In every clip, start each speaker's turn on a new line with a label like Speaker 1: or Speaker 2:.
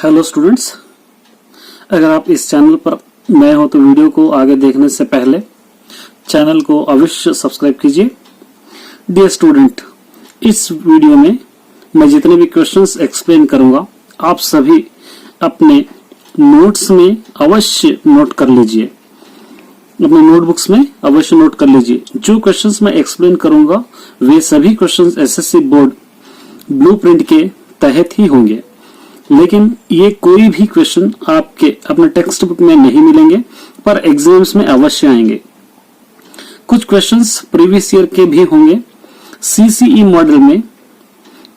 Speaker 1: Hello students, अगर आप इस चैनल पर नए हो तो वीडियो को आगे देखने से पहले चैनल को अवश्य सब्सक्राइब कीजिए। डियर स्टूडेंट, इस वीडियो में मैं जितने भी क्वेश्चंस एक्सप्लेन करूंगा आप सभी अपने नोट्स में अवश्य नोट कर लीजिए, अपने नोटबुक्स में अवश्य नोट कर लीजिए। जो क्वेश्चंस मैं एक्सप्लेन करूंगा वे सभी क्वेश्चंस एसएससी बोर्ड ब्लूप्रिंट के तहत ही होंगे, लेकिन ये कोई भी क्वेश्चन आपके अपने टेक्स्ट बुक में नहीं मिलेंगे पर एग्जाम्स में अवश्य आएंगे। कुछ क्वेश्चंस प्रीवियस ईयर के भी होंगे। सीसीई मॉडल में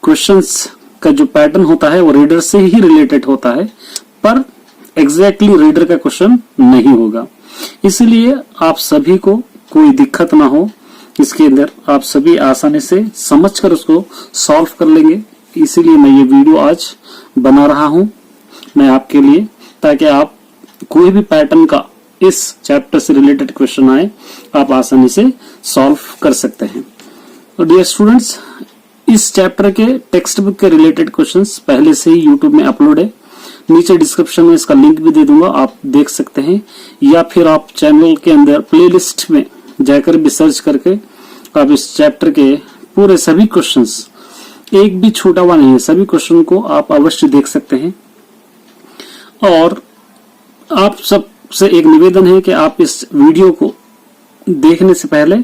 Speaker 1: क्वेश्चंस का जो पैटर्न होता है वो रीडर से ही रिलेटेड होता है, पर एग्जैक्टली रीडर का क्वेश्चन नहीं होगा। इसलिए आप सभी को कोई दिक्कत ना हो, इसके अंदर आप सभी आसानी से समझकर उसको सॉल्व कर लेंगे। इसीलिए मैं ये वीडियो आज बना रहा हूं मैं आपके लिए, ताकि आप कोई भी पैटर्न का इस चैप्टर से रिलेटेड क्वेश्चन आए आप आसानी से सॉल्व कर सकते हैं। तो डियर स्टूडेंट्स, इस चैप्टर के टेक्स्ट बुक के रिलेटेड क्वेश्चंस पहले से ही यूट्यूब में अपलोड है। नीचे डिस्क्रिप्शन में इसका लिंक भी दे दूंगा, आप देख सकते हैं, या फिर आप चैनल के अंदर प्लेलिस्ट में जाकर भी सर्च करके आप इस चैप्टर के पूरे सभी क्वेश्चंस, एक भी छूटा हुआ नहीं है, सभी क्वेश्चन को आप अवश्य देख सकते हैं। और आप सबसे एक निवेदन है कि आप इस वीडियो को देखने से पहले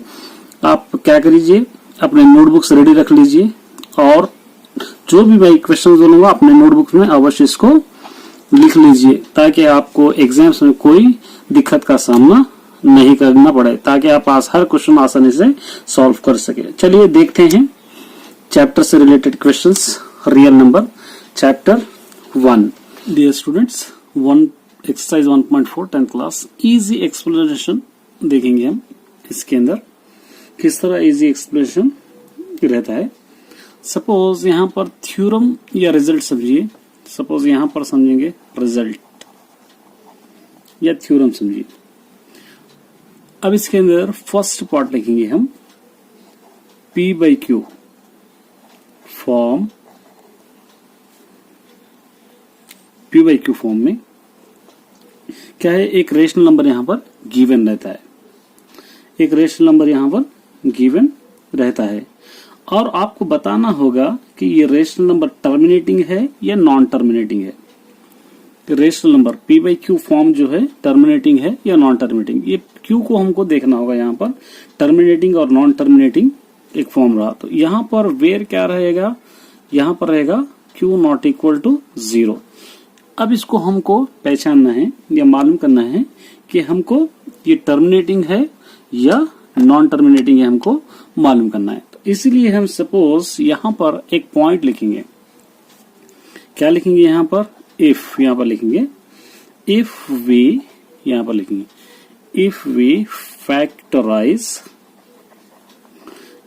Speaker 1: आप क्या करिए, अपने नोटबुक्स रेडी रख लीजिए और जो भी मैं क्वेश्चन बोलूंगा अपने नोटबुक में अवश्य इसको लिख लीजिए, ताकि आपको एग्जाम्स में कोई दिक्कत का सामना नहीं करना पड़े, ताकि आप हर क्वेश्चन आसानी से सॉल्व कर सके। चलिए देखते हैं चैप्टर से related questions. Real number chapter 1। Dear students, exercise 1.4 10th class easy explanation देखेंगे हम। इसके अंदर किस तरह इजी एक्सप्लेनेशन रहता है। सपोज यहाँ पर थ्योरम या रिजल्ट समझिए, सपोज यहाँ पर समझेंगे रिजल्ट या थ्योरम समझिए। अब इसके अंदर फर्स्ट पार्ट लिखेंगे हम P/Q फॉर्म, P/Q फॉर्म में क्या है, एक रेशनल नंबर यहां पर गिवन रहता है, एक रेशनल नंबर यहां पर गिवन रहता है और आपको बताना होगा कि ये रेशनल नंबर टर्मिनेटिंग है या नॉन टर्मिनेटिंग है। रेशनल नंबर P/Q फॉर्म जो है टर्मिनेटिंग है या नॉन टर्मिनेटिंग, ये Q को हमको देखना होगा। यहाँ पर टर्मिनेटिंग और नॉन टर्मिनेटिंग एक फॉर्म रहा, तो यहाँ पर वेयर क्या रहेगा, यहाँ पर रहेगा Q नॉट इक्वल टू 0। अब इसको हमको पहचानना है या मालूम करना है कि हमको ये टर्मिनेटिंग है या नॉन टर्मिनेटिंग है, हमको मालूम करना है। तो इसलिए हम सपोज यहाँ पर एक पॉइंट लिखेंगे। क्या लिखेंगे यहाँ पर, इफ, यहाँ पर लिखेंगे इफ वी, यहाँ पर लिखेंगे if we factorize,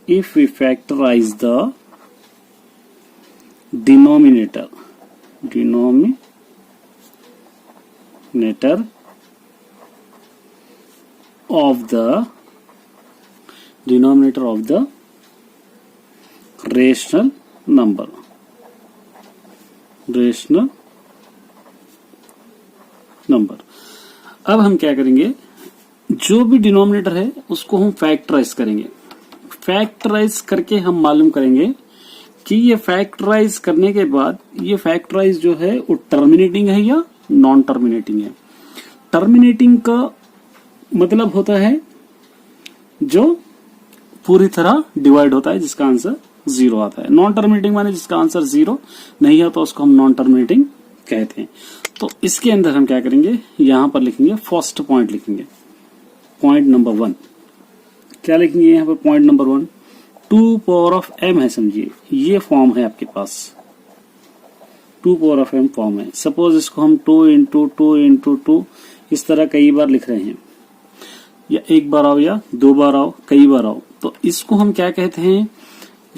Speaker 1: if we factorize the denominator of the rational number, अब हम क्या करेंगे, जो भी डिनोमिनेटर है उसको हम फैक्टराइज करेंगे। फैक्टराइज करके हम मालूम करेंगे कि ये फैक्टराइज करने के बाद ये फैक्टराइज जो है वो टर्मिनेटिंग है या नॉन टर्मिनेटिंग है। टर्मिनेटिंग का मतलब होता है जो पूरी तरह डिवाइड होता है, जिसका आंसर 0 आता है। नॉन टर्मिनेटिंग माने जिसका आंसर 0 नहीं है तो उसको हम नॉन टर्मिनेटिंग कहते हैं। तो इसके अंदर हम क्या करेंगे, यहां पर लिखेंगे फर्स्ट पॉइंट, लिखेंगे पॉइंट नंबर 1। क्या लिखेंगे यहाँ पर, point number 1 2 power of m है, समझिए ये फॉर्म है आपके पास, 2 पावर ऑफ m फॉर्म है। सपोज इसको हम 2 इंटू 2 इंटू 2 इस तरह कई बार लिख रहे हैं, या एक बार आओ या 2 बार आओ, कई बार आओ, तो इसको हम क्या कहते हैं,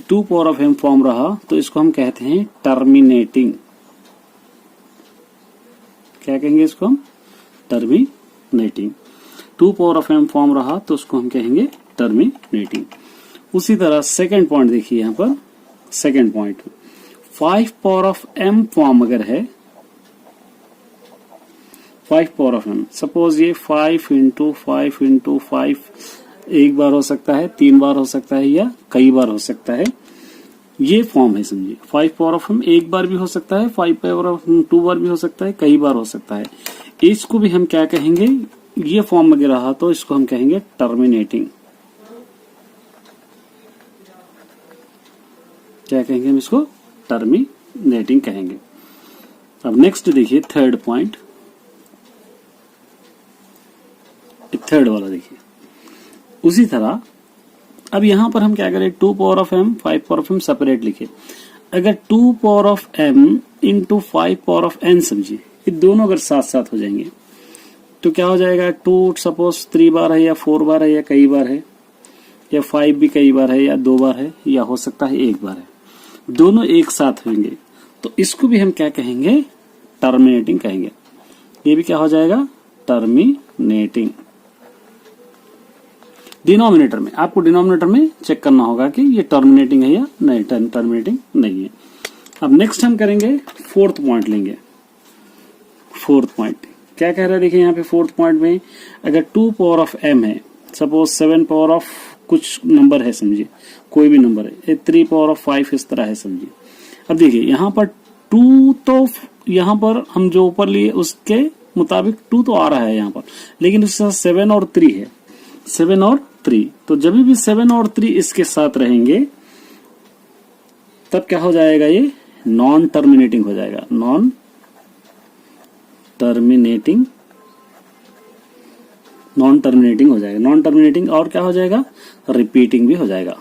Speaker 1: 2 पावर ऑफ m फॉर्म रहा तो इसको हम कहते हैं टर्मिनेटिंग। क्या कहेंगे इसको हम, terminating. 2 power of m form रहा तो उसको हम कहेंगे टर्मिनेटिंग। उसी तरह सेकंड पॉइंट देखिए, यहाँ पर second point 5 power of m form अगर है 5 पावर ऑफ m, सपोज ये 5 इंटू 5 इंटू 5 एक बार हो सकता है, 3 बार हो सकता है या कई बार हो सकता है, ये फॉर्म है समझिए। 5 पावर ऑफ m एक बार भी हो सकता है, 5 पावर ऑफ m 2 बार भी हो सकता है, कई बार हो सकता है। इसको भी हम क्या कहेंगे, ये फॉर्म अगर रहा तो इसको हम कहेंगे टर्मिनेटिंग। क्या कहेंगे हम इसको, टर्मिनेटिंग कहेंगे। अब नेक्स्ट देखिए थर्ड पॉइंट, थर्ड वाला देखिए। उसी तरह अब यहां पर हम क्या करें, 2 power of m 5 power of m separate लिखे। अगर 2 power of m into 5 power of n समझिए, ये दोनों अगर साथ साथ हो जाएंगे तो क्या हो जाएगा, 2 सपोज 3 बार है या 4 बार है या कई बार है, या 5 भी कई बार है या 2 बार है या हो सकता है 1 बार है, दोनों एक साथ होंगे तो इसको भी हम क्या कहेंगे, टर्मिनेटिंग कहेंगे। ये भी क्या हो जाएगा, टर्मिनेटिंग। डिनोमिनेटर में, आपको डिनोमिनेटर में चेक करना होगा कि ये टर्मिनेटिंग है या नहीं, टर्मिनेटिंग नहीं है। अब नेक्स्ट हम करेंगे फोर्थ पॉइंट लेंगे। फोर्थ पॉइंट क्या कह रहा है, देखिए यहाँ पे फोर्थ पॉइंट में अगर 2 पावर ऑफ m है, सपोज 7 पावर ऑफ कुछ नंबर है समझिए, कोई भी नंबर है, 3 पावर ऑफ 5 इस तरह है समझिए। अब देखिए यहाँ पर 2 तो यहाँ पर हम जो ऊपर लिए उसके मुताबिक 2 तो आ रहा है यहाँ पर, लेकिन उसके साथ 7 और 3 है, 7 और 3, तो जब भी 7 और 3 इसके साथ रहेंगे तब क्या हो जाएगा, ये नॉन टर्मिनेटिंग हो जाएगा, नॉन टर्मिनेटिंग, नॉन टर्मिनेटिंग हो जाएगा। नॉन टर्मिनेटिंग और क्या हो जाएगा, रिपीटिंग भी हो जाएगा,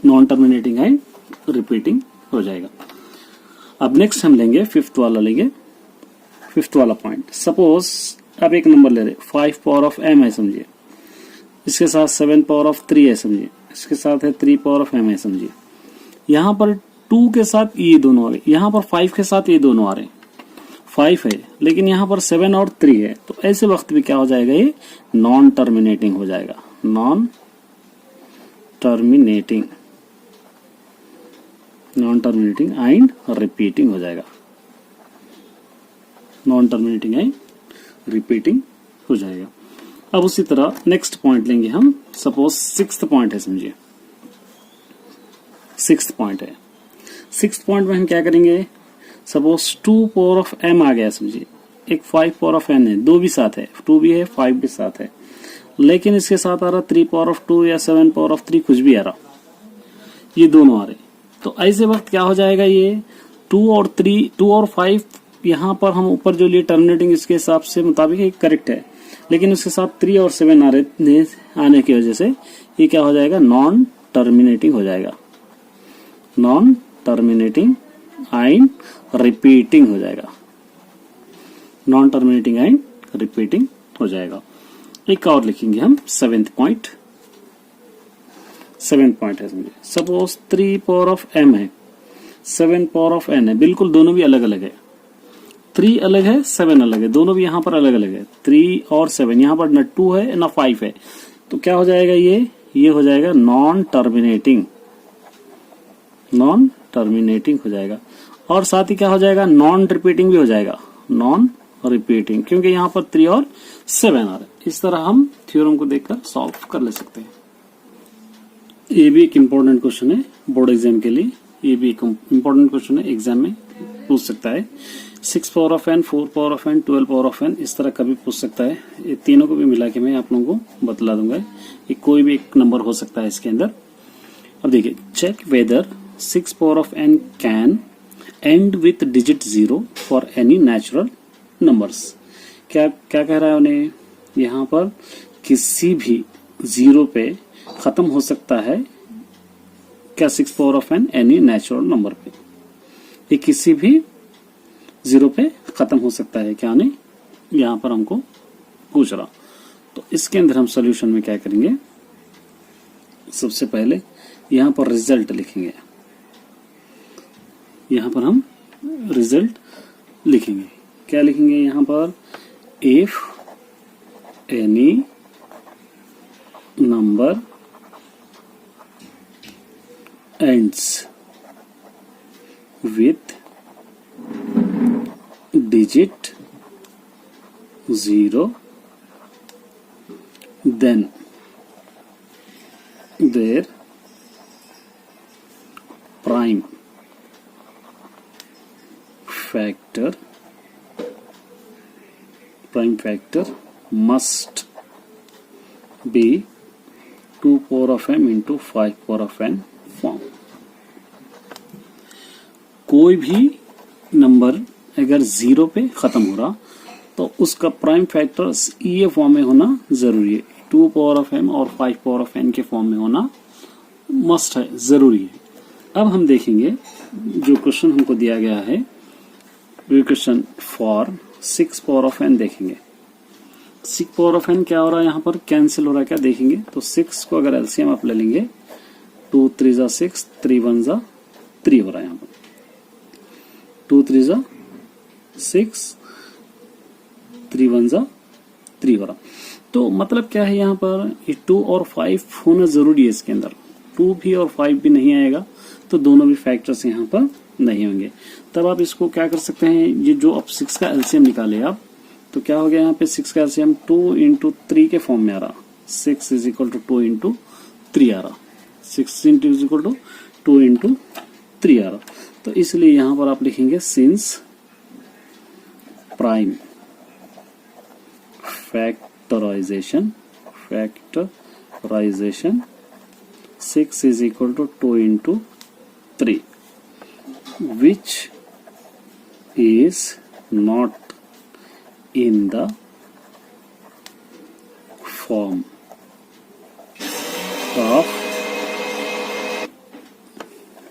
Speaker 1: नॉन टर्मिनेटिंग है, रिपीटिंग हो जाएगा। अब नेक्स्ट हम लेंगे फिफ्थ वाला, लेंगे फिफ्थ वाला पॉइंट। सपोज अब एक नंबर ले रहे, 5 पावर ऑफ m है समझिए, इसके साथ 7 पावर ऑफ 3 है समझिए, इसके साथ है 3 पावर ऑफ m है समझिए। यहां पर 2 के साथ ये दोनों आ रहे, यहां पर 5 के साथ ये दोनों आ रहे, 5 है लेकिन यहां पर 7 और 3 है, तो ऐसे वक्त भी क्या हो जाएगा, ये नॉन टर्मिनेटिंग हो जाएगा, non terminating, non terminating and repeating हो जाएगा, नॉन टर्मिनेटिंग एंड रिपीटिंग हो जाएगा। अब उसी तरह नेक्स्ट पॉइंट लेंगे हम, सपोज 6th पॉइंट है समझिए, 6th पॉइंट है। 6th पॉइंट में हम क्या करेंगे, सपोज 2 पावर ऑफ m आ गया समझिए, एक 5 पावर ऑफ n है, 2 भी साथ है, 2 भी है 5 भी साथ है, लेकिन इसके साथ आ रहा 3 पावर ऑफ 2 या 7 पावर ऑफ 3, कुछ भी आ रहा, ये दोनों आ रहे। तो ऐसे वक्त क्या हो जाएगा, ये 2 और 3, 2 और 5 यहाँ पर हम ऊपर जो लिए टर्मिनेटिंग इसके हिसाब से मुताबिक करेक्ट है, लेकिन उसके साथ 3 और 7 आ रहे आने की वजह से ये क्या हो जाएगा, नॉन टर्मिनेटिंग हो जाएगा, नॉन टर्मिनेटिंग एंड रिपीटिंग हो जाएगा, नॉन टर्मिनेटिंग एंड रिपीटिंग हो जाएगा। एक और लिखेंगे हम 7th पॉइंट। 7th पॉइंट है समझिए, सपोज 3 पावर ऑफ m है, 7 पावर ऑफ n है, बिल्कुल दोनों भी अलग अलग है, 3 अलग है 7 अलग है, दोनों भी यहाँ पर अलग अलग है, 3 और 7, यहाँ पर न 2 है न 5 है, तो क्या हो जाएगा, ये हो जाएगा नॉन टर्मिनेटिंग, नॉन टर्मिनेटिंग हो जाएगा। और साथ ही क्या हो जाएगा, नॉन रिपीटिंग भी हो जाएगा, नॉन रिपीटिंग, क्योंकि यहाँ पर 3 और 7 आ रहा है। इस तरह हम थ्योरम को देखकर सॉल्व कर ले सकते हैं। ये भी एक इम्पोर्टेंट क्वेश्चन है बोर्ड एग्जाम के लिए, ये भी एक इम्पोर्टेंट क्वेश्चन है, एग्जाम में पूछ सकता है। 6 power of n, 4 power of n, 12 power of n, इस तरह कभी पूछ सकता है। ये तीनों को भी मिला के मैं आप लोगों को बतला दूंगा, ये कोई भी एक नंबर हो सकता है इसके अंदर। अब देखिए, check whether 6 power of n can end with digit 0 for any natural numbers. क्या कह रहा है उन्हें, यहाँ पर किसी भी 0 पे खत्म हो सकता है क्या, 6 power of n any natural number पे, ये किसी भी 0 पे खत्म हो सकता है क्या, नहीं यहाँ पर हमको पूछ रहा। तो इसके अंदर हम सॉल्यूशन में क्या करेंगे, सबसे पहले यहाँ पर रिजल्ट लिखेंगे, यहाँ पर हम रिजल्ट लिखेंगे। क्या लिखेंगे यहाँ पर, if any number ends with digit 0, then their prime factor must be 2 power of m into 5 power of n form. कोई भी नंबर अगर 0 पे खत्म हो रहा तो उसका प्राइम फैक्टर ये फॉर्म में होना जरूरी है, 2 पावर ऑफ m और 5 पावर ऑफ n के फॉर्म में होना मस्ट है, जरूरी है। अब हम देखेंगे जो क्वेश्चन हमको दिया गया है, question for 6 power of n देखेंगे। 6 पावर ऑफ n क्या हो रहा है, यहाँ पर कैंसिल हो रहा है क्या देखेंगे। तो 6 को अगर एलसीएम आप ले लेंगे, 2 3 जा 6, 3 1 जा 3 हो रहा है यहाँ पर, 2 3 जा 6, 3 1 जा 3 हो रहा। तो मतलब क्या है यहाँ पर, ये 2 और 5 होना जरूरी है इसके अंदर। 2 भी और 5 भी नहीं आएगा तो दोनों भी फैक्टर्स यहाँ पर नहीं होंगे। तब आप इसको क्या कर सकते हैं, ये जो आप 6 का एलसीएम निकाले आप, तो क्या हो गया यहाँ पे 6 का एलसीएम 2 इंटू 3 के फॉर्म में आ रहा। 6 इज इक्वल टू 2 इंटू 3 आ रहा, 6 into is equal to 2 into 3 आ रहा। तो इसलिए यहाँ पर आप लिखेंगे since prime factorization 6 is equal to 2 into 3, which is not in the form of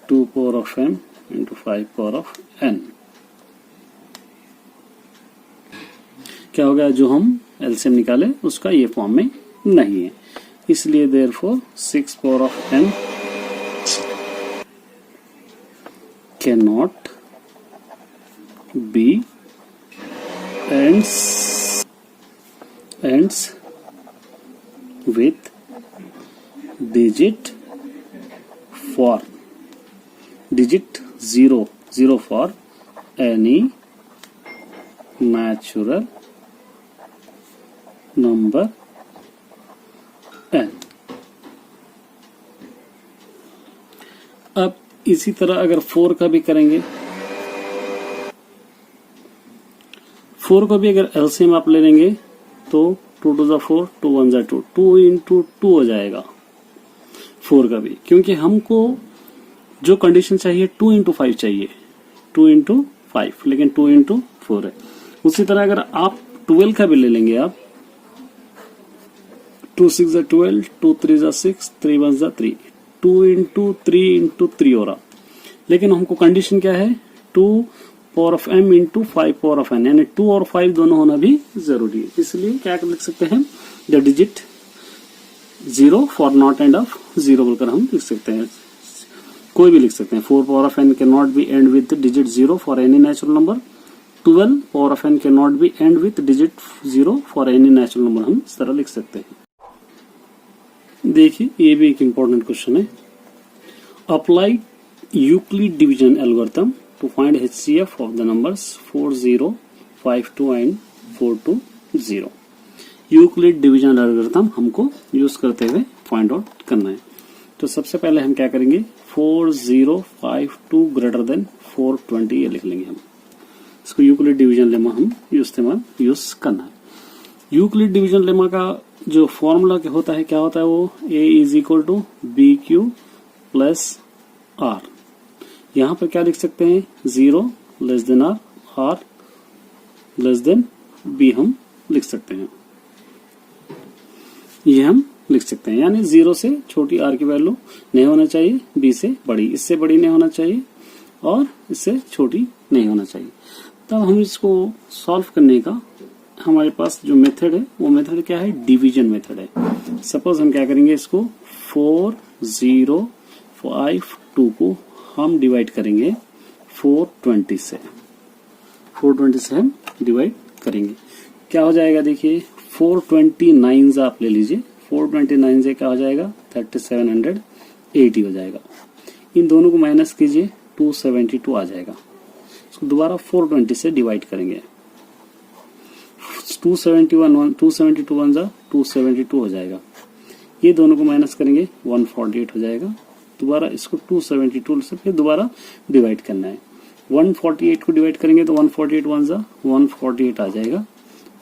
Speaker 1: 2 power of m into 5 power of n। क्या हो गया, जो हम एलसीएम निकाले उसका ये फॉर्म में नहीं है, इसलिए therefore 6 power of n cannot be ends with digit 0 for any natural number n। अब इसी तरह अगर 4 का भी करेंगे, 4 को भी अगर एलसीएम आप ले लेंगे तो 2 2 जा 4, 2 1 जा 2, 2 इंटू 2 हो जाएगा 4 का भी, क्योंकि हमको जो कंडीशन चाहिए 2 इंटू 5 चाहिए, 2 इंटू 5, लेकिन 2 इंटू 4 है। उसी तरह अगर आप 12 का भी ले लेंगे आप, 2 6 जा 12, 2 3 जा 6, 3 1 जा 3, 2 इंटू 3 हो रहा, लेकिन हमको कंडीशन क्या है, 2 power of m into 5 power of n, यानी 2 और 5 दोनों होना भी जरूरी है। इसलिए क्या लिख सकते हैं, the digit 0 for not end of 0 बोलकर हम लिख सकते हैं, कोई भी लिख सकते हैं। 4 power of n can not be and with digit 0 for any natural number, 12 power of n can not be and with digit 0 for any natural number, हम इस तरह लिख सकते हैं। देखिए ये भी एक इंपॉर्टेंट क्वेश्चन है। Apply Euclid division algorithm to find HCF of the numbers 4 0 5 2 and 4 2 0। Euclid division algorithm हमको यूज करते हुए फाइंड आउट करना है। तो सबसे पहले हम क्या करेंगे, 4 0 5 2 ग्रेटर देन 4 20 ये लिख लेंगे हम। इसको यूक्लिड डिवीजन लेमा हम इस्तेमाल यूज करना है। यूक्लिड डिवीजन लेमा का जो फॉर्मूला होता है, क्या होता है वो, A is equal to b q plus r. यहाँ पर क्या लिख सकते हैं, 0 less than r less than b हम लिख सकते हैं, ये हम लिख सकते हैं। यानी 0 से छोटी आर की वैल्यू नहीं होना चाहिए, बी से बड़ी, इससे बड़ी नहीं होना चाहिए और इससे छोटी नहीं होना चाहिए। तब हम इसको सॉल्व करने का हमारे पास जो मेथड है वो मेथड क्या है, डिवीजन मेथड है। सपोज हम क्या करेंगे, इसको 4 0 5 2 को हम डिवाइड करेंगे 420 से, 420 से हम डिवाइड करेंगे, क्या हो जाएगा देखिए, 429 आप ले लीजिए, 429 से क्या हो जाएगा, 3780 हो जाएगा। इन दोनों को माइनस कीजिए, 272 आ जाएगा। उसको दोबारा 420 से डिवाइड करेंगे। 272 वन जा 272 हो जाएगा। ये दोनों को माइनस करेंगे 148 हो जाएगा। दोबारा इसको 272 से फिर दोबारा डिवाइड करना है। 148 को डिवाइड करेंगे तो 148 वन जा 148 आ जाएगा।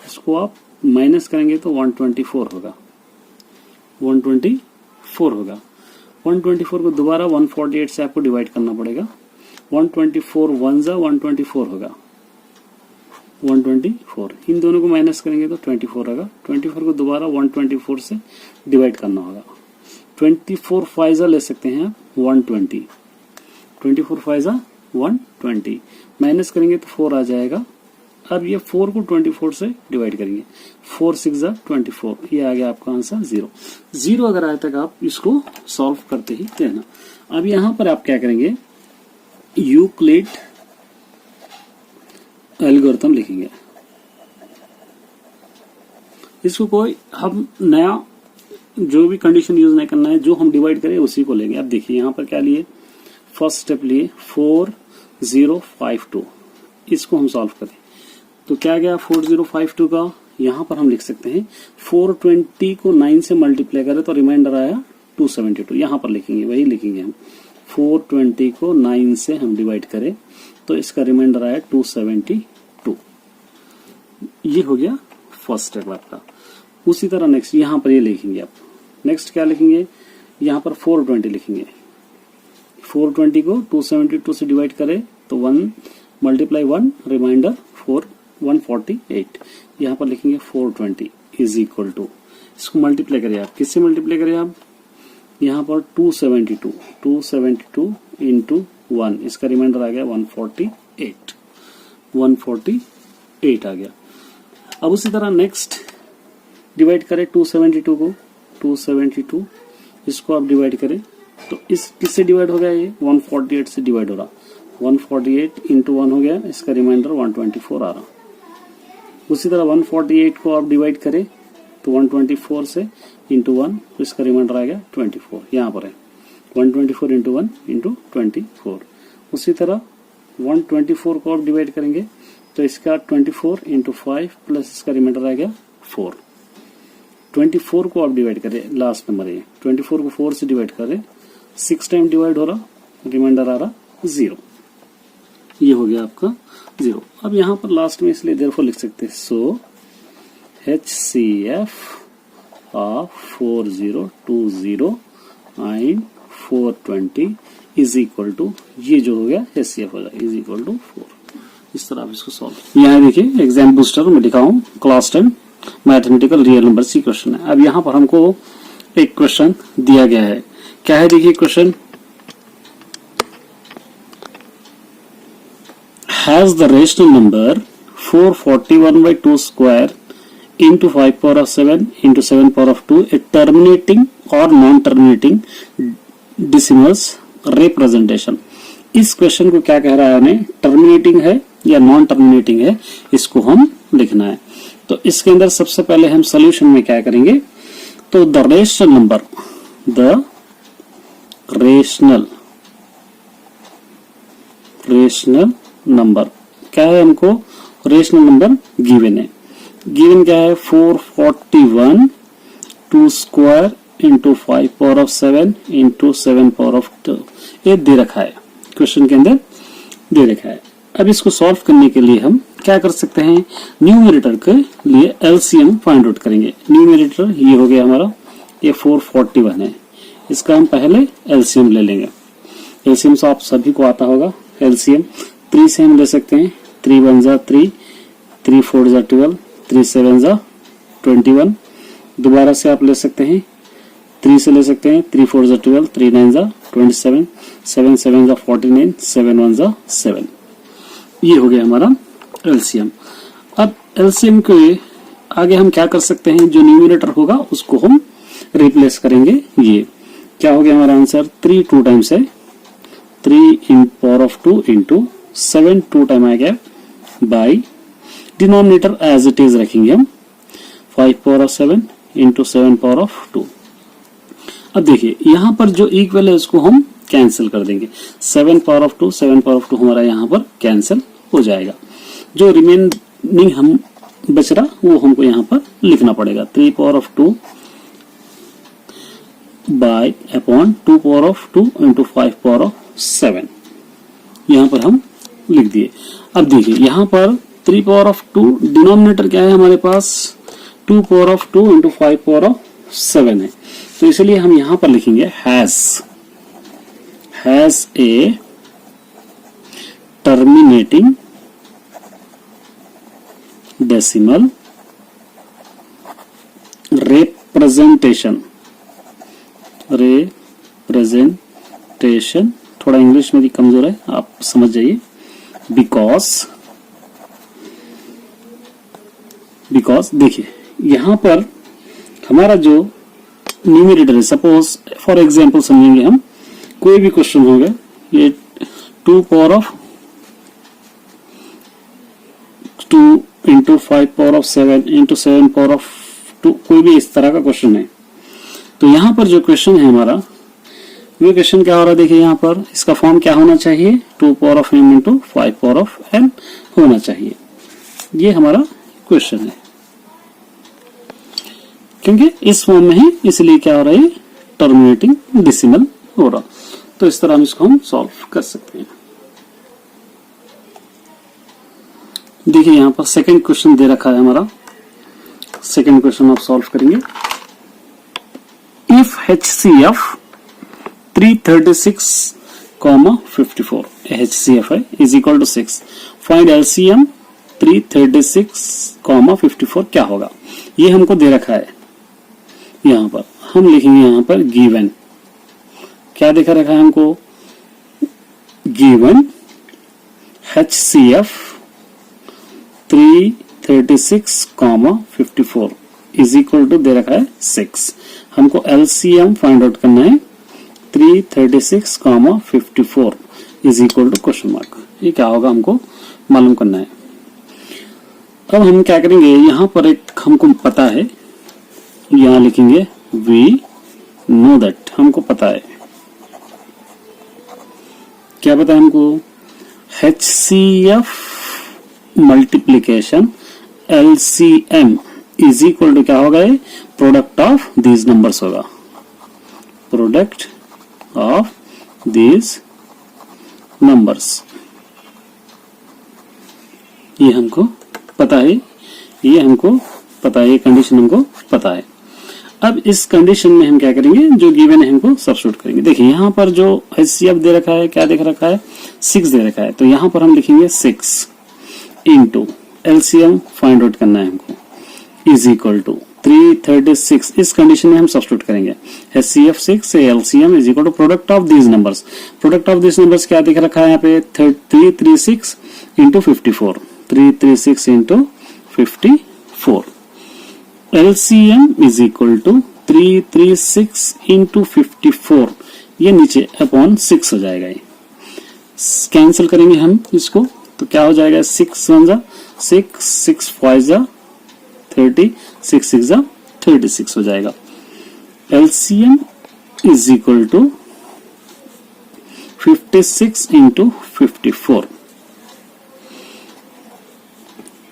Speaker 1: इसको आप माइनस करेंगे तो 124 होगा। 124 होगा। 124 को दोबारा 148 से आपको डिवाइड करना पड़ेगा। 124 वन जा 124 होगा। 124 इन दोनों को माइनस करेंगे तो 24 होगा। 24 को दोबारा 124 से डिवाइड करना होगा। 24 फाइजा ले सकते हैं आप 120। 24 फाइजा 120 माइनस करेंगे तो 4 आ जाएगा। अब ये 4 को 24 से डिवाइड करेंगे। 4 6 जा 24। ये आ गया आपका आंसर 0। 0 अगर आए तक आप इसको सॉल्व करते ही रहना। अब यहां पर आप क्या करेंगे, यूक्लिड एल्गोरिथम लिखेंगे। इसको कोई हम नया जो भी कंडीशन यूज नहीं करना है, जो हम डिवाइड करें उसी को लेंगे। अब देखिए यहाँ पर क्या लिए, फर्स्ट स्टेप लिए 4052। इसको हम सॉल्व करें तो क्या गया 4052 का, यहाँ पर हम लिख सकते हैं 420 को 9 से मल्टीप्लाई करें तो रिमाइंडर आया 272। यहाँ पर लिखेंगे, वही लिखेंगे हम। 420 को 9 से हम डिवाइड करें तो इसका रिमाइंडर आया 272। ये हो गया फर्स्ट स्टेप आपका। उसी तरह नेक्स्ट यहाँ पर ये लिखेंगे आप। नेक्स्ट क्या लिखेंगे, यहाँ पर 420 लिखेंगे। 420 को 272 से डिवाइड करें तो 1 मल्टीप्लाई 1 रिमाइंडर 148। यहाँ पर लिखेंगे 420 इज इक्वल टू, इसको मल्टीप्लाई करें आप। किससे मल्टीप्लाई करें आप, यहाँ पर 272 इंटू 1, इसका रिमाइंडर आ गया 148 आ गया। अब उसी तरह नेक्स्ट डिवाइड करें 272 को, 272 इसको आप डिवाइड करें तो इस किससे डिवाइड हो गया, ये 148 से डिवाइड हो रहा। 148 इंटू 1 हो गया, इसका रिमाइंडर 124 आ रहा। उसी तरह 148 को आप डिवाइड करें तो 124 से इंटू 1, तो इसका रिमाइंडर आ गया 24। यहाँ पर है 124 इंटू 1 इंटू 24। उसी तरह 124 को आप डिवाइड करेंगे तो इसका 24 इंटू 5 प्लस इसका रिमाइंडर आ गया 4। 24 को आप डिवाइड करें, लास्ट नंबर है 24 को 4 से डिवाइड करें, 6 टाइम डिवाइड हो रहा, रिमाइंडर आ रहा 0। ये हो गया आपका 0। अब यहाँ पर लास्ट में इसलिए देयरफॉर लिख सकते हैं, so HCF of 4020 and 420 is equal to, ये जो हो गया HCF हो जाएगा इज इक्वल टू 4। इस तरह आप इसको सॉल्व। यहाँ देखिए एग्जाम बूस्टर में लिखा हूँ क्लास 10 मैथमेटिकल रियल नंबर सी क्वेश्चन है। अब यहाँ पर हमको एक क्वेश्चन दिया गया है, क्या है देखिए question, has the rational number 441/2 square into 5 power of 7 into 7 power of 2 a terminating or non-terminating decimals representation। इस क्वेश्चन को क्या कह रहा है हमें, टर्मिनेटिंग है या नॉन टर्मिनेटिंग है, इसको हम लिखना है। तो इसके अंदर सबसे पहले हम सोल्यूशन में क्या करेंगे, तो द रेशनल नंबर क्या है, हमको रेशनल नंबर गिवन है। गिवन क्या है 441 2 square into 5 power of 7 into 7 power of 2, ये दे रखा है क्वेश्चन के अंदर दे रखा है। अब इसको सॉल्व करने के लिए हम क्या कर सकते हैं, न्यूमरेटर के लिए एलसीएम फाइंड आउट करेंगे। न्यूमरेटर ये हो गया हमारा, ये 441 है, इसका हम पहले एलसीएम ले लेंगे। एलसीएम से आप सभी को आता होगा, एलसीएम 3 से हम ले सकते हैं, 3 1 जा 3, 3 4 जा 12, 3 7 जा 21। दोबारा से आप ले सकते हैं 3 से ले सकते हैं, 3 4 जा 12, 3 9 जा 27, 7 7 जा 49, 7 1 जा 7। ये हो गया हमारा एलसीएम। अब एलसीएम के आगे हम क्या कर सकते हैं, जो न्यूमरेटर होगा उसको हम रिप्लेस करेंगे। ये क्या हो गया हमारा आंसर, 3 2 टाइम्स है, 3 in power of 2 into 7 2 time आ गया by denominator as it is रखेंगे हम 5 power of 7 into 7 power of 2। अब देखिए यहाँ पर जो इक्वल है उसको हम कैंसिल कर देंगे। 7 पावर ऑफ 2 7 पावर ऑफ 2 हमारा यहाँ पर कैंसिल हो जाएगा। जो रिमेनिंग हम बच रहा वो हमको यहाँ पर लिखना पड़ेगा 3 power of 2 by upon 2 power of 2 into 5 power of 7 यहाँ पर हम लिख दिए। अब देखिए यहाँ पर 3 पावर ऑफ 2 डिनोमिनेटर क्या है हमारे पास 2 power of 2 into 5 power of 7 है, तो इसलिए हम यहाँ पर लिखेंगे has a terminating decimal representation थोड़ा इंग्लिश मेरी कमजोर है, आप समझ जाइए। बिकॉज देखिए यहां पर हमारा जो न्यूमरेटर है, सपोज फॉर एग्जांपल समझेंगे हम, कोई भी क्वेश्चन होगा, ये 2 power of 2 into 5 power of 7 into 7 power of 2, कोई भी इस तरह का क्वेश्चन है। तो यहां पर जो क्वेश्चन है हमारा, वो क्वेश्चन क्या हो रहा है, देखिए यहाँ पर इसका फॉर्म क्या होना चाहिए 2 power of m into 5 power of n होना चाहिए। ये हमारा क्वेश्चन है, क्योंकि इस फॉर्म में है इसलिए क्या हो रहा है, टर्मिनेटिंग डेसिमल हो रहा। तो इस तरह हम इसको हम सॉल्व कर सकते हैं। देखिए यहाँ पर सेकंड क्वेश्चन दे रखा है हमारा, सेकंड क्वेश्चन आप सॉल्व करेंगे। इफ HCF 336,54 HCF है is equal to 6, find LCM 336,54 क्या होगा, ये हमको दे रखा है। यहाँ पर हम लिखेंगे यहाँ पर गिवन, क्या देखा रखा है हमको, given HCF 336,54 is equal to दे रखा है 6। हमको LCM फाइंड आउट करना है 336,54 is equal to question mark, ये क्या होगा हमको मालूम करना है। अब हम क्या करेंगे, यहाँ पर एक हमको पता है, यहाँ लिखेंगे वी नो दैट, हमको पता है, क्या पता है हमको, HCF multiplication LCM is equal to क्या होगा, ये प्रोडक्ट ऑफ दीज नंबर्स होगा, प्रोडक्ट ऑफ दीज नंबर्स, ये हमको पता है, ये हमको पता है, ये कंडीशन हमको पता है। अब इस कंडीशन में हम क्या करेंगे, जो गिवन है हमको सब्स्टिट्यूट करेंगे। देखिए यहाँ पर जो HCF दे रखा है, क्या देख रखा है, 6 दे रखा है, तो यहाँ पर हम लिखेंगे 6 इंटू LCM फाइंड आउट करना है हमको, इज इक्वल टू 336, इस कंडीशन में हम सब्स्टिट्यूट करेंगे HCF 6 से LCM is equal to product of these numbers. Product of these numbers क्या दिख रखा है यहाँ पे, 336 into 54, 336 into 54, LCM is equal to 336 into 54, ये नीचे अपॉन 6 हो जाएगा, ये कैंसिल करेंगे हम इसको, तो क्या हो जाएगा, 6 1 जा 6, 6 5 जा 30, 6 6 जा 36 हो जाएगा। LCM is equal to 56 into 54,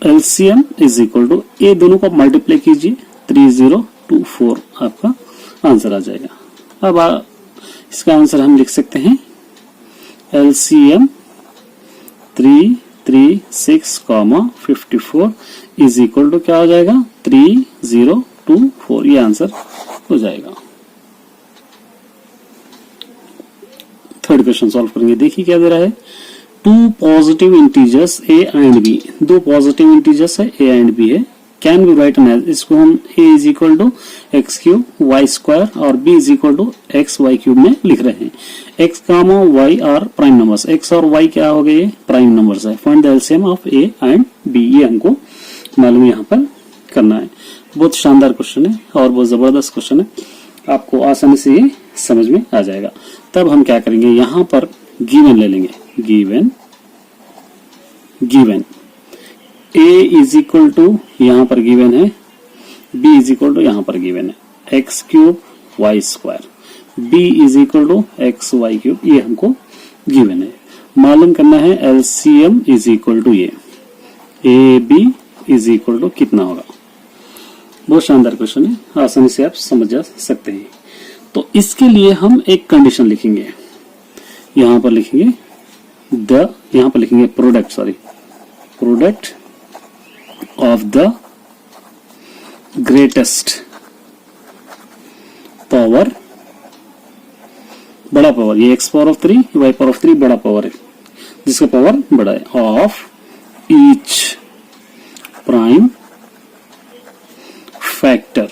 Speaker 1: LCM is equal to, ये दोनों को मल्टीप्लाई कीजिए, 3024 आपका आंसर आ जाएगा। अब इसका आंसर हम लिख सकते हैं LCM 336,54 इज इक्वल टू क्या हो जाएगा, 3024, ये आंसर हो जाएगा। थर्ड क्वेश्चन सॉल्व करेंगे। देखिए क्या दे रहा है, 2 positive integers a and b, 2 positive integers है a एंड b है, कैन बी राइटन एज, इसको हम a is equal to x cube y square और b is equal to x y cube में लिख रहे हैं। x comma y are prime numbers, x और y क्या हो गए, प्राइम नंबर्स है। Find the LCM of a and b, ये हमको मालूम यहाँ पर करना है। बहुत शानदार क्वेश्चन है और बहुत जबरदस्त क्वेश्चन है, आपको आसानी से ये समझ में आ जाएगा। तब हम क्या करेंगे, यहाँ पर गिवन ले लेंगे, given a is equal to, यहाँ पर गिवन है b इज इक्वल टू, यहाँ पर गिवन है x cube y square, b is equal to x y cube, ये हमको गिवन है। मालूम करना है एलसीएम इज इक्वल टू ये a b is equal to कितना होगा। बहुत शानदार क्वेश्चन है, आसानी से आप समझ जा सकते हैं। तो इसके लिए हम एक कंडीशन लिखेंगे, यहां पर लिखेंगे यहां पर लिखेंगे product of the greatest power, बड़ा पावर, ये x power of 3 y power of 3 बड़ा पावर है जिसका पावर बड़ा है, ऑफ ईच प्राइम फैक्टर।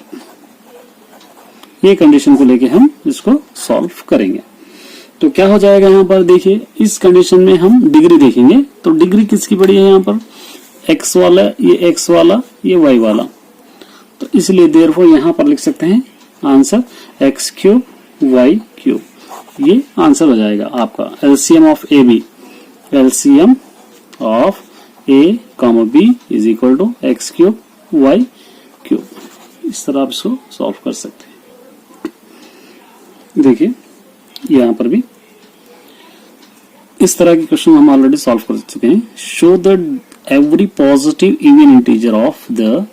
Speaker 1: ये कंडीशन को लेके हम इसको सॉल्व करेंगे। तो क्या हो जाएगा यहाँ पर देखिए, इस कंडीशन में हम डिग्री देखेंगे। तो डिग्री किसकी बड़ी है यहाँ पर, x वाला, ये x वाला, ये y वाला। तो इसलिए देयरफॉर यहाँ पर लिख सकते हैं answer x cube y cube. ये आंसर हो जाएगा आपका LCM of a b, LCM of a comma b is equal to x cube y cube. इस तरह आप इसको सॉल्व कर सकते हैं। देखिए यहां पर भी इस तरह के क्वेश्चन हम ऑलरेडी सॉल्व कर चुके हैं। Show that every positive even integer of the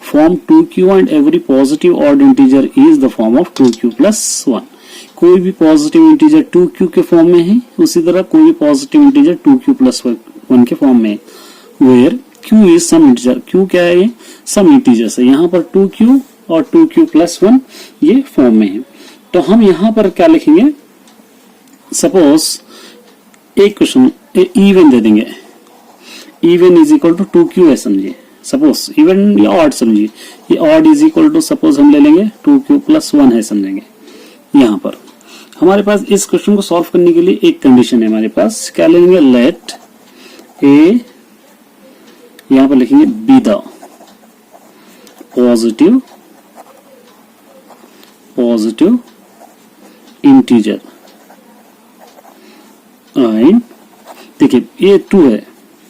Speaker 1: form 2q and every positive odd integer is the form of 2q plus 1। कोई भी पॉजिटिव इंटीजर 2q के फॉर्म में है, उसी तरह कोई भी पॉजिटिव इंटीजर 2q प्लस 1 के फॉर्म में है। Where q is some integer, q क्या है, सम इंटीजर्स है। यहाँ पर 2q और 2q प्लस 1 ये फॉर्म में है। तो हम यहाँ पर क्या लिखेंगे, सपोज एक क्वेश्चन इवन दे देंगे, even is equal to 2q है समझिए, सपोज इवन या ऑड समझिए, ये odd is equal to suppose हम ले लेंगे 2q प्लस 1 है समझेंगे। यहाँ पर हमारे पास इस क्वेश्चन को सॉल्व करने के लिए एक कंडीशन है हमारे पास, क्या लेंगे, लेट ए, यहाँ पर लिखेंगे be the positive integer and देखिए ये 2 है,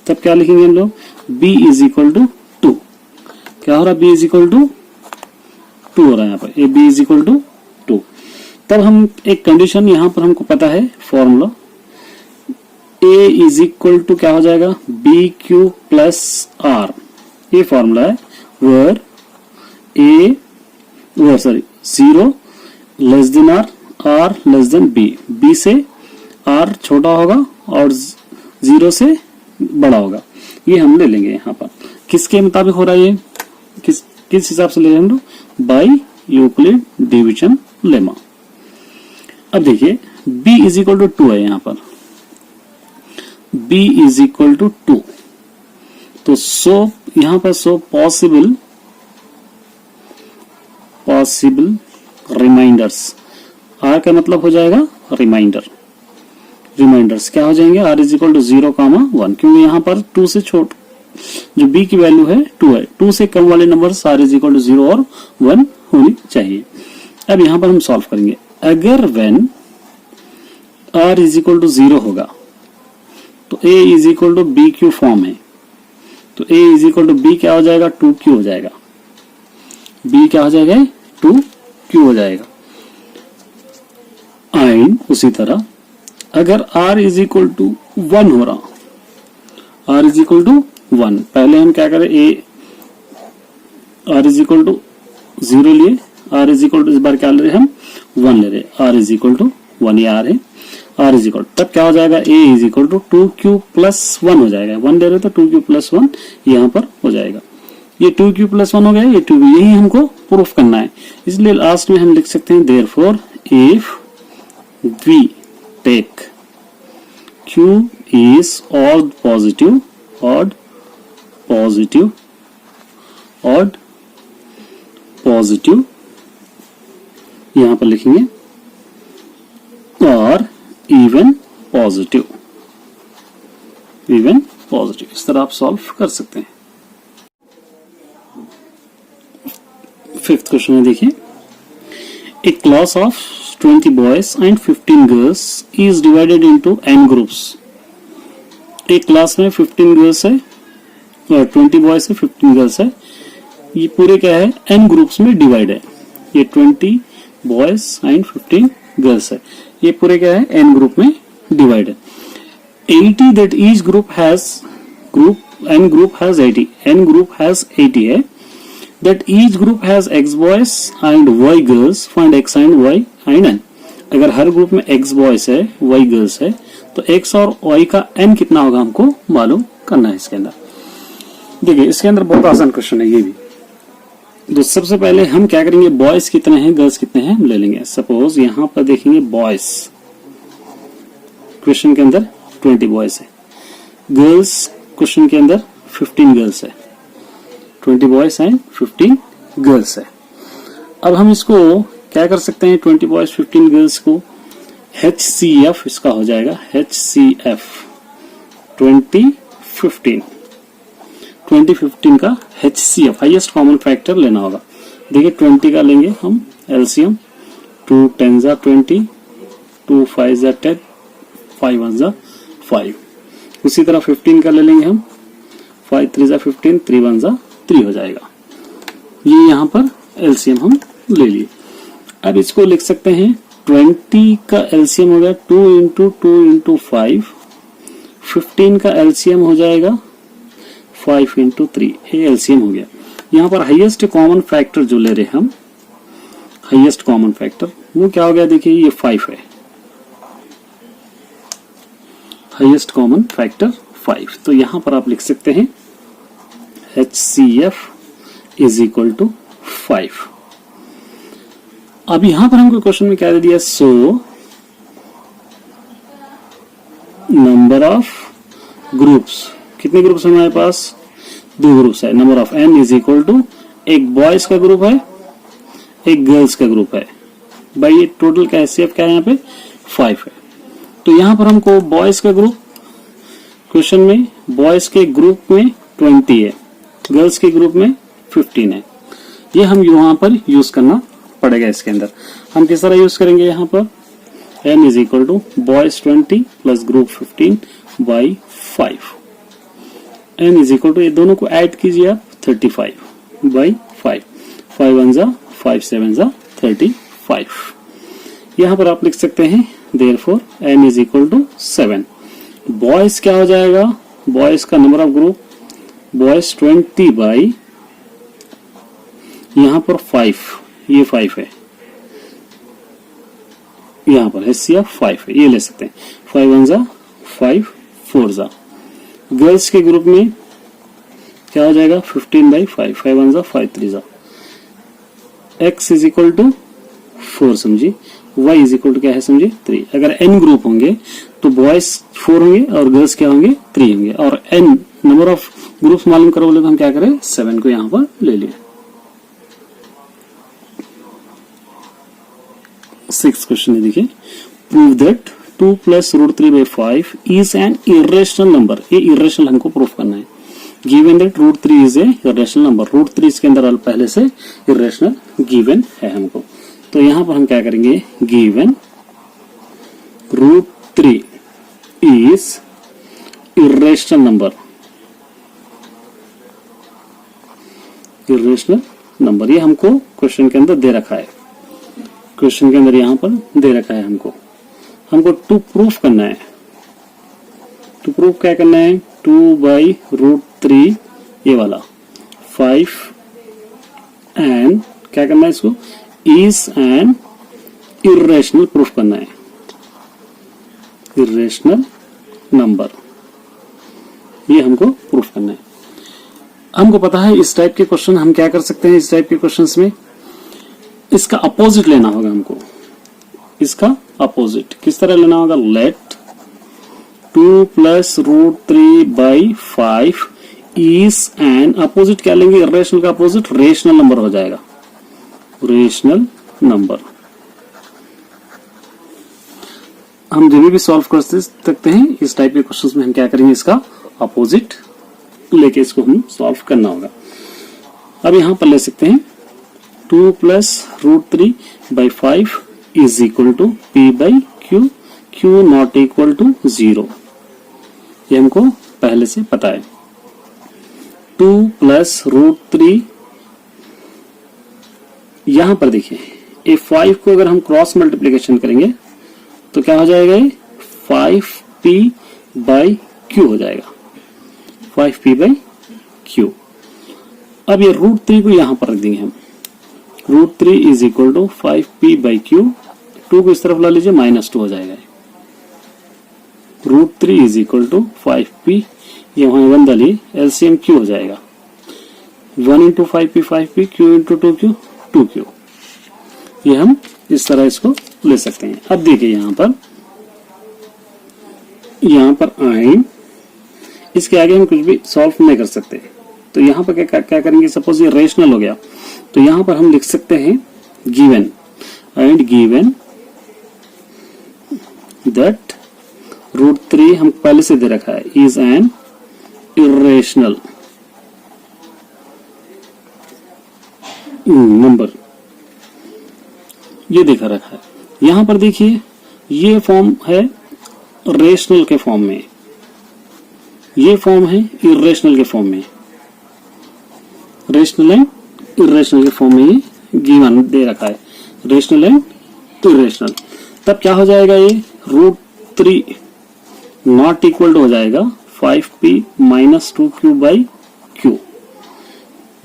Speaker 1: तब क्या लिखेंगे हम लोग, b इज इक्वल टू 2। क्या हो रहा है, b इज इक्वल टू 2 हो रहा है यहाँ पर, ए b इज इक्वल टू 2। तब हम एक कंडीशन यहाँ पर हमको पता है formula, a is equal to क्या हो जाएगा, बी क्यू प्लस आर, ये फॉर्मूला है। Where zero less than r less than b से आर छोटा होगा और 0 से बड़ा होगा, ये हम ले लेंगे। यहाँ पर किसके मुताबिक हो रहा है, ये किस हिसाब से ले रहे हैं हम लोग, बाई यूक्लिड डिवीजन लेमा। अब देखिए b इज इक्वल टू 2 है, यहाँ पर b इज इक्वल टू 2, तो सो यहाँ पर सो पॉसिबल रिमाइंडर्स, आर का मतलब हो जाएगा रिमाइंडर्स क्या हो जाएंगे, r इज इक्वल टू 0, 1, क्योंकि यहाँ पर 2 से छोट जो b की वैल्यू है 2 है, 2 से कम वाले numbers r is equal to 0 और 1 होनी चाहिए। अब यहाँ पर हम सॉल्व करेंगे, अगर when r is equal to 0 होगा तो a is equal to b q form है, तो a is equal to b क्या हो जाएगा, 2q हो जाएगा, b क्या हो जाएगा, 2q हो जाएगा। एंड उसी तरह अगर r इज इक्वल टू 1 हो रहा, r इज इक्वल टू 1, पहले हम क्या करें, r इज इक्वल टू 0 लिए, r इज इक्वल टू इस बार क्या ले रहे हम 1 ले रहे, r इज इक्वल टू 1, ये r है, r इज इक्वल तब क्या हो जाएगा, a is equal to 2q plus 1 हो जाएगा, 1 ले रहे तो 2q प्लस 1 यहाँ पर हो जाएगा। ये 2q प्लस 1 हो गया, ये 2q, यही हमको प्रूफ करना है। इसलिए लास्ट में हम लिख सकते हैं therefore if we take q is odd positive, यहां पर लिखेंगे और इवन पॉजिटिव, इस तरह आप सॉल्व कर सकते हैं। 5th क्वेश्चन में देखिए, ए class of 20 boys and 15 girls is divided into n groups। एक क्लास में 15 गर्ल्स है और 20 बॉयज है, 15 गर्ल्स है, ये पूरे क्या है, n ग्रुप्स में डिवाइड है। ये 20 बॉयज एंड 15 गर्ल्स है, ये पूरे क्या है, n ग्रुप में डिवाइड है। 80 that each group has n group has 80 है that each group has x boys and y girls find x and y and n। अगर हर ग्रुप में x boys है y girls है तो x और y का n कितना होगा हमको मालूम करना है इसके अंदर। देखिए इसके अंदर बहुत आसान क्वेश्चन है ये भी। तो सबसे पहले हम क्या करेंगे, बॉयज कितने हैं गर्ल्स कितने हैं हम ले लेंगे। सपोज यहां पर देखेंगे बॉयज, क्वेश्चन के अंदर 20 बॉयज है, गर्ल्स क्वेश्चन के अंदर 15 गर्ल्स है, 20 बॉयज एंड 15 गर्ल्स है। अब हम इसको क्या कर सकते हैं, 20 बॉयज 15 गर्ल्स को HCF इसका हो जाएगा, HCF 2015 का HCF हाईएस्ट कॉमन फैक्टर लेना होगा। देखिए 20 का लेंगे हम एलसीएम, 2 10 जा 20, 2 5 जा 10, 5 1 जा 5। उसी तरह 15 का ले लेंगे हम, 5 3 जा 15, 3 1 जा 3 हो जाएगा। ये यहाँ पर एलसीएम हम ले लिए। अब इसको लिख सकते हैं 20 का एलसीएम हो गया 2 इंटू 2 इंटू 5, 15 का एलसीएम हो जाएगा 5 इंटू 3, ये एलसीएम हो गया। यहाँ पर हाईएस्ट कॉमन फैक्टर जो ले रहे हम, हाईएस्ट कॉमन फैक्टर वो क्या हो गया, देखिए ये 5 है, हाईएस्ट कॉमन फैक्टर 5। तो यहां पर आप लिख सकते हैं HCF इज इक्वल टू 5। अब यहां पर हमको क्वेश्चन में क्या दे दिया, सो नंबर ऑफ ग्रुप्स, कितने ग्रुप्स हमारे पास, 2 ग्रुप्स है, number of n is equal to एक बॉयज का ग्रुप है एक गर्ल्स का ग्रुप है। भाई ये टोटल का HCF क्या है, यहाँ पे 5 है। तो यहां पर हमको बॉयज का ग्रुप, क्वेश्चन में बॉयज के ग्रुप में 20 है, गर्ल्स के ग्रुप में 15 है। ये हम यहां पर यूज करना पड़ेगा। इसके अंदर हम किस तरह यूज करेंगे, यहां पर n is equal to boys 20 plus group 15 by 5, n is equal to ये दोनों को ऐड कीजिए आप 35 बाई 5, 5 1 जा 5 7 जा 35। यहां पर आप लिख सकते हैं therefore n is equal to 7। Boys क्या हो जाएगा, बॉयज का number of group boys 20 by यहां पर 5, ये 5 है, यहां पर HCF 5 है, ये ले सकते हैं। 5 1 जा 5 4 जा। गर्ल्स के ग्रुप में क्या हो जाएगा 15 बाई 5, 5 1 जा 5 3 जा। x इज इक्वल टू 4 समझिए, y इज इक्वल टू क्या है समझिए 3। अगर n ग्रुप होंगे तो बॉयज 4 होंगे और गर्ल्स क्या होंगे 3 होंगे, और n नंबर ऑफ ग्रुप्स मालूम करो बोले तो हम क्या करें 7 को यहां पर ले लिए। 6 क्वेश्चन है, देखिए prove that 2 plus √3 by 5 is an irrational number. ये इरेशनल हमको प्रूफ करना है। Given that √3 is a irrational number, √3 इसके अंदर पहले से इरेशनल गिवन है हमको। तो यहां पर हम क्या करेंगे, given √3 is irrational number, irrational number ये हमको क्वेश्चन के अंदर दे रखा है, क्वेश्चन के अंदर यहां पर दे रखा है हमको टू प्रूफ करना है। टू प्रूफ क्या करना है, 2 बाई √3 ये वाला 5 एंड क्या करना है इसको, इज एन इरेशनल प्रूफ करना है, इरेशनल नंबर ये हमको प्रूफ करना है। हमको पता है इस टाइप के क्वेश्चन हम क्या कर सकते हैं, इस टाइप के क्वेश्चंस में इसका अपोजिट लेना होगा हमको। इसका अपोजिट किस तरह लेना होगा, let 2 plus √3 by 5 is an, opposite क्या लेंगे, इरेशनल का अपोजिट रेशनल नंबर हो जाएगा, रेशनल नंबर। हम जब भी सॉल्व कर सकते हैं इस टाइप के क्वेश्चंस में हम क्या करेंगे, इसका अपोजिट लेके इसको हम सॉल्व करना होगा। अब यहां पर ले सकते हैं 2 plus √3 by 5 is equal to P by Q, Q not equal to 0, ये हमको पहले से पता है। 2 प्लस √3 यहां पर देखिए ये 5 को अगर हम क्रॉस मल्टीप्लीकेशन करेंगे तो क्या हो जाएगा, ये 5P बाई क्यू हो जाएगा, 5p बाई क्यू। अब ये √3 को यहां पर रख देंगे हम, √3 is equal to 5p by q, 2 को इस तरफ ला लीजिए, -2 हो जाएगा। √3 इज इक्वल टू 5p, ये वहां 1 डालिए, एलसीएम क्यू हो जाएगा, 1 into 5p 5p, Q into 2q 2q। ये हम इस तरह इसको ले सकते हैं। अब देखिए यहां पर आए, इसके आगे हम कुछ भी सॉल्व नहीं कर सकते, तो यहां पर क्या करेंगे, सपोज ये रेशनल हो गया, तो यहां पर हम लिख सकते हैं गिवन एंड गिवन दैट √3 हम पहले से दे रखा है इज एन इरेशनल नंबर, ये देखा रखा है। यहां पर देखिए ये फॉर्म है रेशनल के फॉर्म में, ये फॉर्म है इरेशनल के फॉर्म में, रेशनल एंड इरेशनल के फॉर्म में ये गिवन दे रखा है, रेशनल एंड इरेशनल। तब क्या हो जाएगा, ये √3 नॉट इक्वल टू हो जाएगा 5p minus 2q by Q,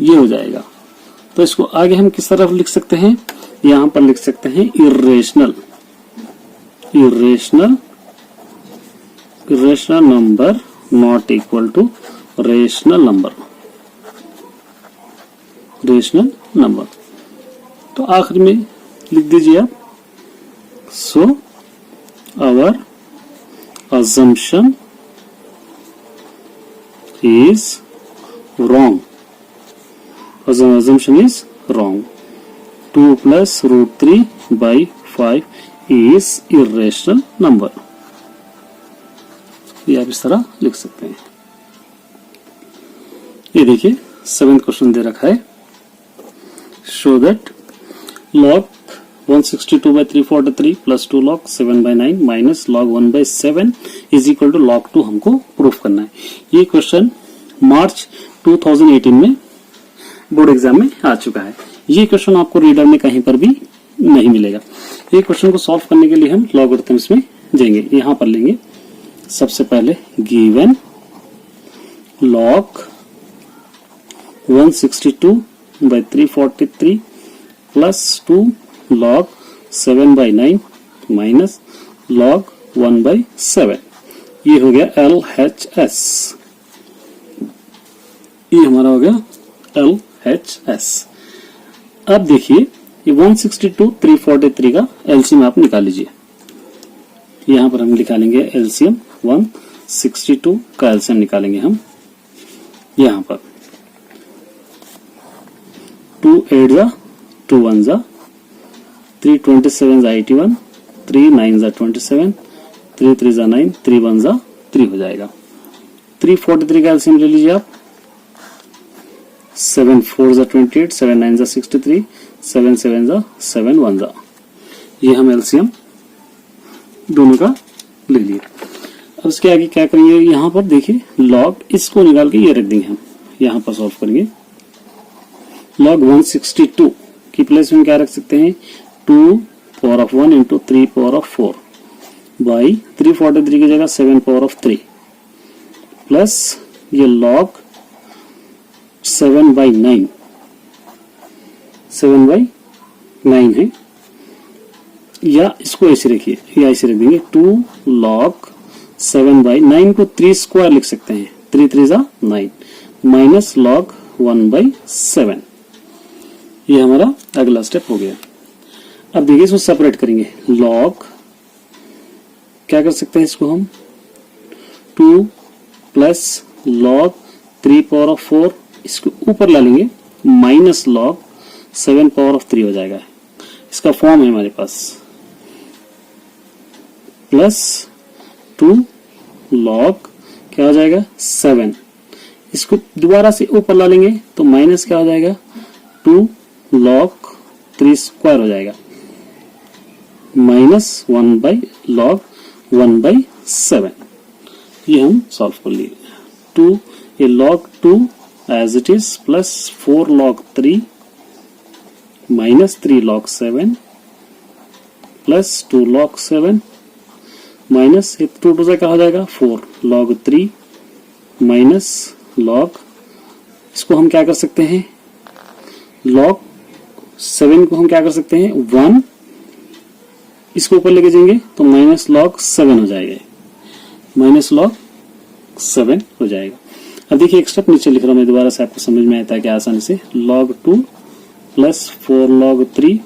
Speaker 1: ये हो जाएगा। तो इसको आगे हम किस तरफ लिख सकते हैं, यहां पर लिख सकते हैं irrational number not equal to rational number. तो आखिर में लिख दीजिए आप, so our assumption is wrong. Assumption is wrong. 2 plus √3 by 5 is irrational number. ये आप इस तरह लिख सकते हैं। ये देखिए 7th क्वेश्चन दे रखा है, show that log 162 by 343 plus 2 log 7 by 9 minus log 1 by 7 is equal to log 2 हमको प्रूफ करना है। ये क्वेश्चन मार्च 2018 में बोर्ड एग्जाम में आ चुका है। ये क्वेश्चन आपको रीडर में कहीं पर भी नहीं मिलेगा। ये क्वेश्चन को सॉल्व करने के लिए हम लॉगरिथम्स में जाएंगे। यहां पर लेंगे सबसे पहले given log 162 by 343 plus 2 log 7 by 9 minus log 1 by 7, ये हो गया LHS। ये हमारा हो गया LHS। अब देखिए ये 162 343 का एलसीएम आप निकाल लीजिए। यहां पर हम निकालेंगे एलसीएम, 162 का एलसीएम निकालेंगे हम। यहां पर 2 8 जा 2 1 जा 3 27 जा 81, 3 9 जा 27, 3 3 जा 9, 3 1 जा 3 हो जाएगा। 343 का एलसीएम ले लीजिए आप, 7 4 जा 28, 7 9 जा 63, 7 7 जा 7 1 जा। ये हम एलसीएम दोनों का ले लिए। अब इसके आगे क्या करेंगे, यहां पर देखिए लॉग, इसको निकाल के ये रख देंगे हम, यहां पर सॉल्व करेंगे। लॉग 162 की प्लेस में क्या रख सकते हैं, 2 power of 1 into 3 power of 4 by 343 की जगह 7 पावर ऑफ 3 प्लस ये लॉग 7 बाई 9, 7 बाई 9 है, या इसको ऐसे रखिए, या ऐसे रख देंगे 2 लॉग 7 बाई 9 को 3 स्क्वायर लिख सकते हैं, 3 3 जा 9 माइनस लॉग 1 बाई 7। ये हमारा अगला स्टेप हो गया। अब देखिए इसको सेपरेट करेंगे। लॉग क्या कर सकते हैं इसको हम, 2 प्लस लॉग 3 पावर ऑफ 4, इसको ऊपर ला लेंगे, माइनस लॉग 7 पावर ऑफ 3 हो जाएगा। इसका फॉर्म है हमारे पास, प्लस 2 लॉग क्या हो जाएगा 7, इसको दोबारा से ऊपर ला लेंगे तो माइनस क्या हो जाएगा 2 लॉग 3 स्क्वायर हो जाएगा, माइनस 1 बाई लॉग 1 बाई 7। ये हम सॉल्व कर लिए। 2 ये log 2 as it is plus 4 log 3 minus 3 log 7 plus 2 log 7 minus 2 से क्या हो जाएगा 4 log 3 माइनस log, इसको हम क्या कर सकते हैं log 7 को हम क्या कर सकते हैं 1, इसको ऊपर लेके जाएंगे तो माइनस log 7 हो जाएगा, माइनस log 7 हो जाएगा। अब देखिए एक स्टेप नीचे लिख रहा हूं मैं दोबारा से, आपको समझ में आता है कि आसानी से, log 2 plus 4 log 3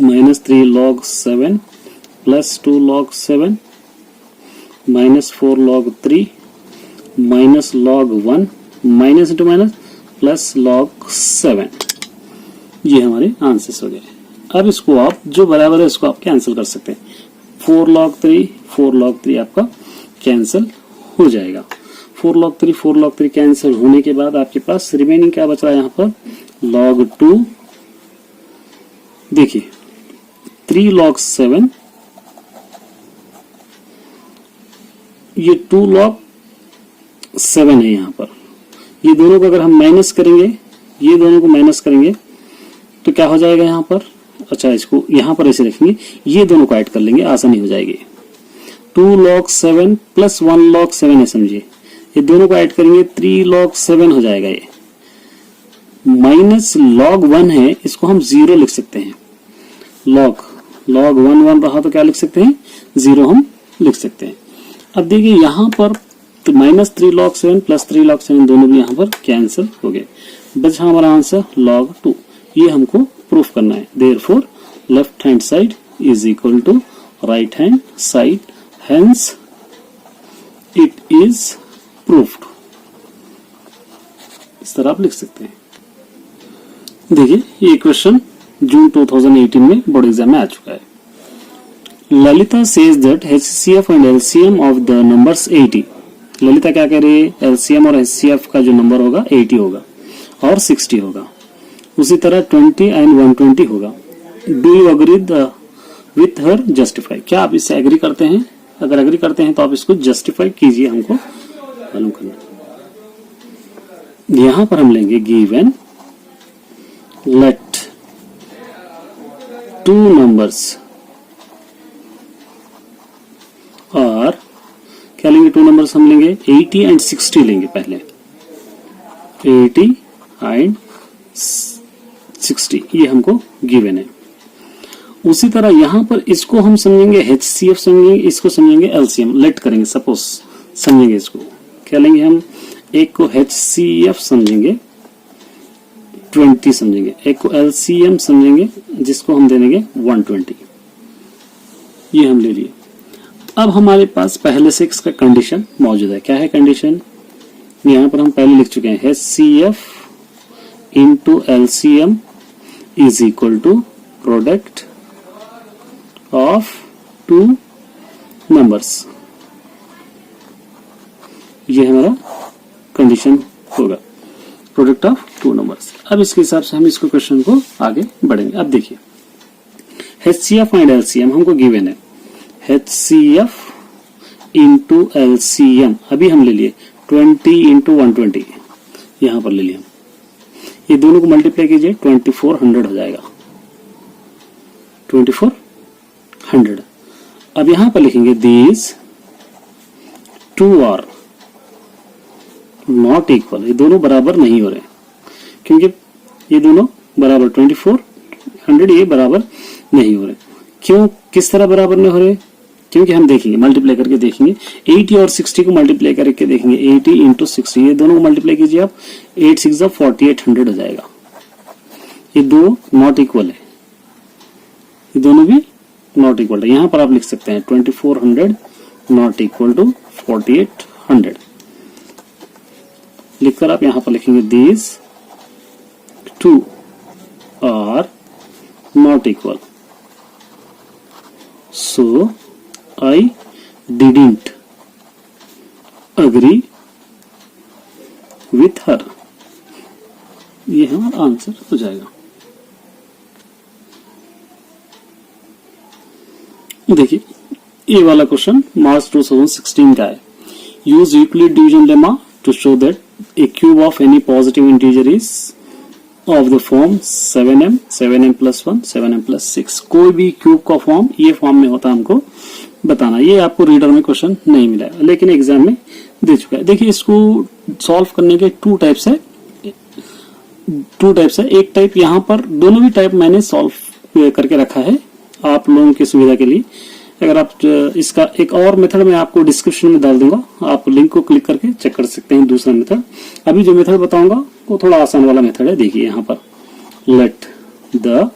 Speaker 1: minus 3 log 7 plus 2 log 7 minus 4 log 3 minus log 1 minus into minus plus log 7। ये हमारे आंसर्स हो गए। अब इसको आप जो बराबर है इसको आप कैंसिल कर सकते हैं। 4 log 3 आपका कैंसिल हो जाएगा। 4 log 3 कैंसिल होने के बाद आपके पास रिमेनिंग क्या बच रहा है यहाँ पर log 2, देखिए 3 log 7, ये 2 log 7 है यहाँ पर। ये दोनों को अगर हम माइनस करेंगे, ये दोनों को माइनस करेंगे तो क्या हो जाएगा यहाँ पर, अच्छा इसको यहाँ पर ऐसे रखेंगे, ये दोनों को ऐड कर लेंगे, आसानी हो जाएगी। 2 log 7 प्लस 1 log 7 है, समझिए ये दोनों को ऐड करेंगे 3 log 7 हो जाएगा। ये माइनस log 1 है, इसको हम 0 लिख सकते हैं। log 1 रहा तो क्या लिख सकते हैं 0 हम लिख सकते हैं। अब देखिए यहाँ पर तो माइनस 3 log 7 प्लस 3 log 7 दोनों भी यहाँ पर कैंसिल हो गए, बचा हमारा आंसर log 2। ये हमको प्रूफ करना है। Therefore left hand side is equal to right hand side, hence it is proved. इस तरह आप लिख सकते हैं। देखिए ये क्वेश्चन जून 2018 में बोर्ड एग्जाम में आ चुका है। Lalita says that HCF and LCM of the numbers 80। Lalita क्या कह रही है, LCM और HCF का जो नंबर होगा 80 होगा और 60 होगा। उसी तरह 20 एंड 120 होगा। Do you agree with her, justify. क्या आप इससे एग्री करते हैं? अगर एग्री करते हैं तो आप इसको जस्टिफाई कीजिए, हमको मालूम करना। यहां पर हम लेंगे गिवन लेट 2 numbers और क्या लेंगे, 2 numbers हम लेंगे 80 एंड 60 लेंगे। पहले 80 एंड 60 ये हमको गिवन है। उसी तरह यहां पर इसको हम समझेंगे HCF समझेंगे, इसको समझेंगे LCM। लेट करेंगे, सपोज समझेंगे इसको, क्या लेंगे हम, एक को HCF समझेंगे 20 समझेंगे, एक को LCM समझेंगे जिसको हम दे देंगे 120। ये हम ले लिए। अब हमारे पास पहले से इसका कंडीशन मौजूद है। क्या है कंडीशन, यहां पर हम पहले लिख चुके हैं HCF into LCM is equal to product of 2 numbers। ये हमारा कंडीशन होगा, प्रोडक्ट ऑफ 2 numbers। अब इसके हिसाब से हम इसको क्वेश्चन को आगे बढ़ेंगे। अब देखिए HCF एंड LCM हमको गिवन है। HCF इंटू LCM अभी हम ले लिए 20 इंटू 120, यहां पर ले लिया। ये दोनों को मल्टीप्लाई कीजिए 2400 हो जाएगा, 2400। अब यहां पर लिखेंगे दीज 2 आर नॉट इक्वल। ये दोनों बराबर नहीं हो रहे क्योंकि ये दोनों बराबर 2400 ये बराबर नहीं हो रहे। क्यों, किस तरह बराबर नहीं हो रहे, क्योंकि हम देखेंगे मल्टीप्लाई करके देखेंगे 80 और 60 को मल्टीप्लाई करके देखेंगे। 80 इंटू 60 ये दोनों को मल्टीप्लाई कीजिए आप, 8 6 4800 हो जाएगा। ये दो नॉट इक्वल है, ये दोनों भी नॉट इक्वल है। यहां पर आप लिख सकते हैं 2400 नॉट इक्वल टू 4800 लिखकर आप यहां पर लिखेंगे these 2 are not equal, so I didn't agree with her। ये हमारा आंसर हो जाएगा। देखिए ये वाला क्वेश्चन मार्च 2016 का है। Use Euclid division lemma to show that a cube of any positive integer is of the form 7m, 7m+1, 7m+6। कोई भी क्यूब का फॉर्म ये फॉर्म में होता है हमको बताना। ये आपको रीडर में क्वेश्चन नहीं मिला है, लेकिन एग्जाम में दे चुका है। देखिए इसको सॉल्व करने के टू टाइप्स है। एक टाइप यहाँ पर, दोनों भी टाइप मैंने सॉल्व करके रखा है आप लोगों की सुविधा के लिए। अगर आप इसका एक और मेथड मैं आपको डिस्क्रिप्शन में डाल दूंगा, आप लिंक को क्लिक करके चेक कर सकते हैं दूसरा मेथड। अभी जो मेथड बताऊंगा वो थोड़ा आसान वाला मेथड है। देखिए यहाँ पर let the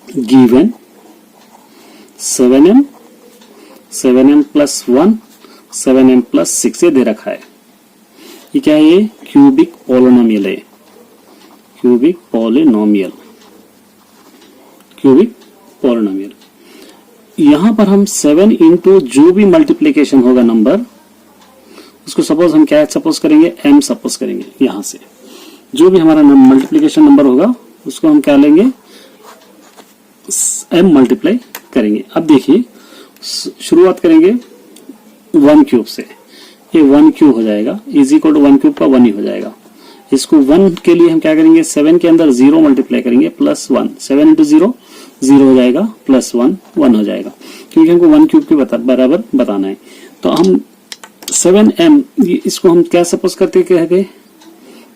Speaker 1: given 7m 7m plus 1 7m plus 6 ये दे रखा है। ये क्या है? ये क्यूबिक पॉलिनोमियल है, क्यूबिक पॉलिनोमियल। यहां पर हम 7 इंटू जो भी मल्टीप्लीकेशन होगा नंबर, उसको सपोज हम क्या सपोज करेंगे? m सपोज करेंगे। यहां से जो भी हमारा मल्टीप्लीकेशन नंबर होगा उसको हम क्या लेंगे? m मल्टीप्लाई करेंगे। अब देखिए शुरुआत करेंगे 1 क्यूब से। ये 1 क्यूब हो जाएगा, इज इक्वल टू 1 क्यूब का 1 ही हो जाएगा। इसको 1 के लिए हम क्या करेंगे? 7 के अंदर 0 मल्टीप्लाई करेंगे प्लस 1। 7 इंटू 0 0 हो जाएगा, प्लस 1 1 हो जाएगा, क्योंकि हमको 1 क्यूब के बराबर बताना है। तो हम 7m इसको हम क्या सपोज करते हैं?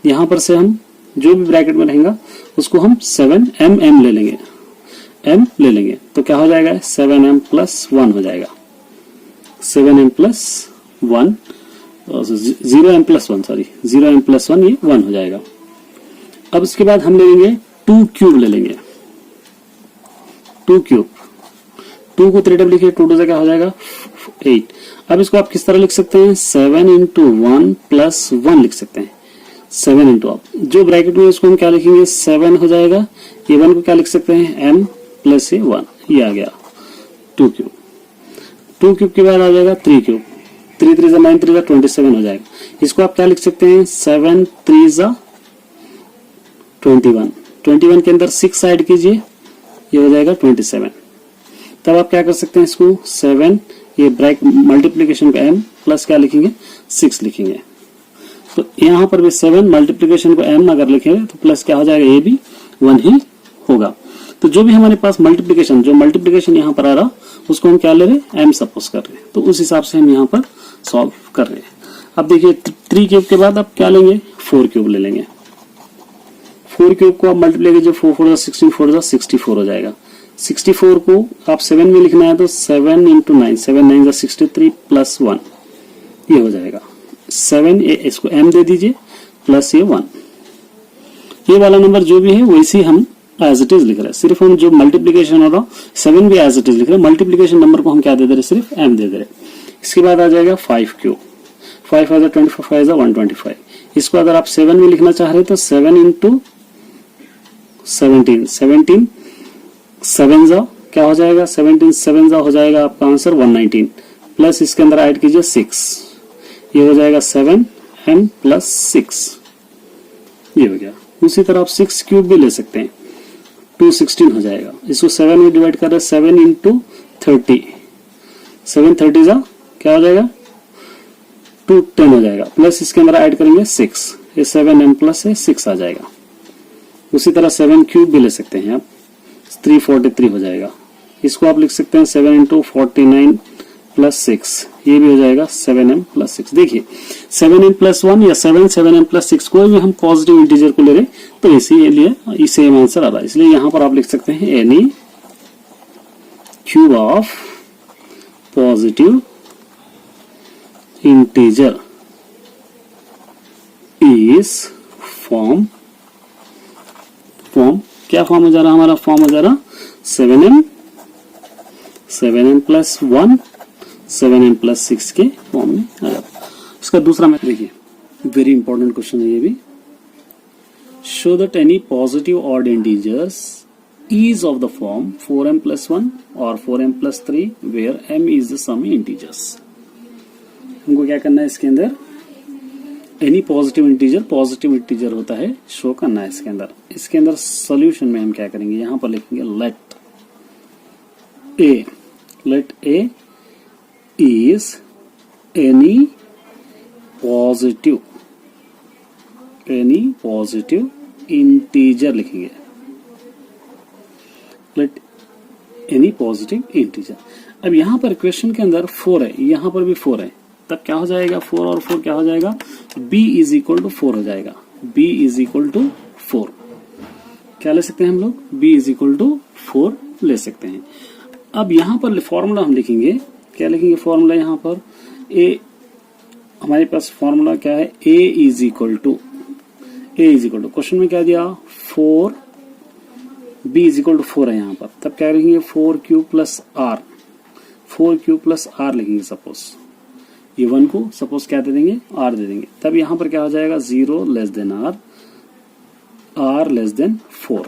Speaker 1: यहां पर से हम जो भी ब्रैकेट में रहेगा उसको हम 7m ले लेंगे, m ले लेंगे। तो क्या हो जाएगा? 7m प्लस 1 हो जाएगा। 7m plus 1 0m plus 1 sorry 0m plus 1 ये 1 हो जाएगा। अब इसके बाद हम ले लेंगे 2 क्यूब ले लेंगे। 2 क्यूब 2 को 3 लिखिए, 2 2 से क्या हो जाएगा? 8। अब इसको आप किस तरह लिख सकते हैं? 7 इंटू 1 प्लस 1 लिख सकते हैं। 7 इंटू आप जो ब्रैकेट में इसको हम क्या लिखेंगे? 7 हो जाएगा। ये 1 को क्या लिख सकते हैं? m प्लस 1, ये आ गया 2 क्यूब। 2 क्यूब के बाद आ जाएगा 3 क्यूब। 3 3 9 3 27 हो जाएगा। इसको आप क्या लिख सकते हैं? 7 3 21। 21 के अंदर 6 ऐड कीजिए, ये हो जाएगा 27। तब आप क्या कर सकते हैं? इसको 7 ये ब्रैकेट मल्टीप्लीकेशन का m प्लस क्या लिखेंगे? 6 लिखेंगे। तो यहां पर भी 7 मल्टीप्लीकेशन को m अगर लिखेंगे तो प्लस क्या हो जाएगा? ये भी 1 ही होगा। तो जो भी हमारे पास मल्टीप्लीकेशन यहाँ पर आ रहा उसको हम क्या ले रहे हैं? m सपोज कर रहे हैं। तो उस हिसाब से हम यहाँ पर सॉल्व कर रहे हैं। अब देखिए 3 क्यूब के बाद आप क्या लेंगे? 4 क्यूब ले लेंगे। 4 क्यूब को आप मल्टीप्लाई कीजिए, 4 4 16 4 64 हो जाएगा। 64 को आप 7 में लिखना है तो 7 इंटू 9 7 9 63 प्लस 1 ये हो जाएगा 7। इसको m दे दीजिए प्लस ये 1। ये वाला नंबर जो भी है वैसे हम एज इट इज लिख रहे हैं। सिर्फ हम जो मल्टीप्लीकेशन हो रहा 7 भी एज इट इज लिख रहे हैं। मल्टीप्लीकेशन नंबर को हम क्या दे दे रहे? सिर्फ m दे दे रहे। इसके बाद आ जाएगा 5 क्यूब। 5 5 24 5 125। इसको अगर आप 7 में लिखना चाह रहे हैं तो 7 इंटू 17 17 7 जा क्या हो जाएगा? 17 7 जा हो जाएगा आपका आंसर 119 प्लस इसके अंदर ऐड कीजिए 6, ये हो जाएगा 7m प्लस 6, ये हो गया। उसी तरह आप 6 क्यूब भी ले सकते हैं, 216 हो जाएगा। इसको 7 में डिवाइड कर रहे हैं, 7 इंटू 30 7 30 जा क्या हो जाएगा? 210 हो जाएगा प्लस इसके अंदर ऐड करेंगे 6, ये 7m प्लस 6 आ जाएगा। उसी तरह 7 क्यूब भी ले सकते हैं आप, 343 हो जाएगा। इसको आप लिख सकते हैं 7 इंटू 49 प्लस 6, ये भी हो जाएगा 7m प्लस 6। देखिए 7m प्लस 1 या 7m प्लस 6 कोई भी हम पॉजिटिव इंटीजर को ले रहे तो इसीलिए सेम आंसर आ रहा है। इसलिए यहां पर आप लिख सकते हैं any cube of positive integer is form क्या फॉर्म हो जा रहा? हमारा फॉर्म हो जा रहा 7m प्लस 1 7m प्लस 6 के फॉर्म में आ जाता। इसका दूसरा मैं देखिए वेरी इंपॉर्टेंट क्वेश्चन है ये भी। Show that any positive odd integers is of the form 4m plus 1 और 4m plus 3 where m is the some integers. हमको क्या करना है? इसके अंदर एनी पॉजिटिव इंटीजर होता है शो करना है इसके अंदर। इसके अंदर सॉल्यूशन में हम क्या करेंगे? यहां पर लिखेंगे let a is any positive integer लिखेंगे। Let any positive integer. अब यहाँ पर क्वेश्चन के अंदर 4 है, यहाँ पर भी 4 है, तब क्या हो जाएगा 4 और 4 क्या हो जाएगा, b इज इक्वल टू 4 हो जाएगा, b इज इक्वल टू 4 क्या ले सकते हैं हम लोग, b इज इक्वल टू 4 ले सकते हैं। अब यहाँ पर फॉर्मूला हम लिखेंगे, क्या लिखेंगे फॉर्मूला, यहाँ पर a हमारे पास फॉर्मूला क्या है, a is equal to question में क्या दिया 4, b इज इक्वल टू 4 है यहाँ पर, तब क्या लिखेंगे 4q plus r, 4q plus r लिखेंगे। सपोज ये 1 को सपोज क्या दे देंगे, r दे देंगे, तब यहाँ पर क्या हो जाएगा 0 less then r less than 4।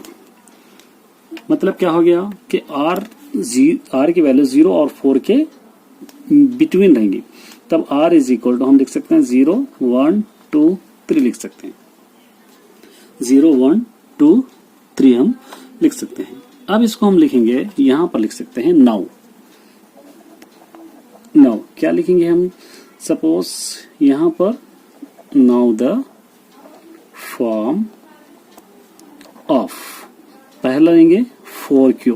Speaker 1: मतलब क्या हो गया कि r की वैल्यू 0 और 4 के बिटवीन रहेंगी, तब r इज इक्वल टू हम लिख सकते हैं 0 1 2 3 लिख सकते हैं, 0 1 2 3 हम लिख सकते हैं। अब इसको हम लिखेंगे, यहां पर लिख सकते हैं नाउ क्या लिखेंगे हम, सपोज यहां पर नाउ द फॉर्म ऑफ, पहला लेंगे 4q,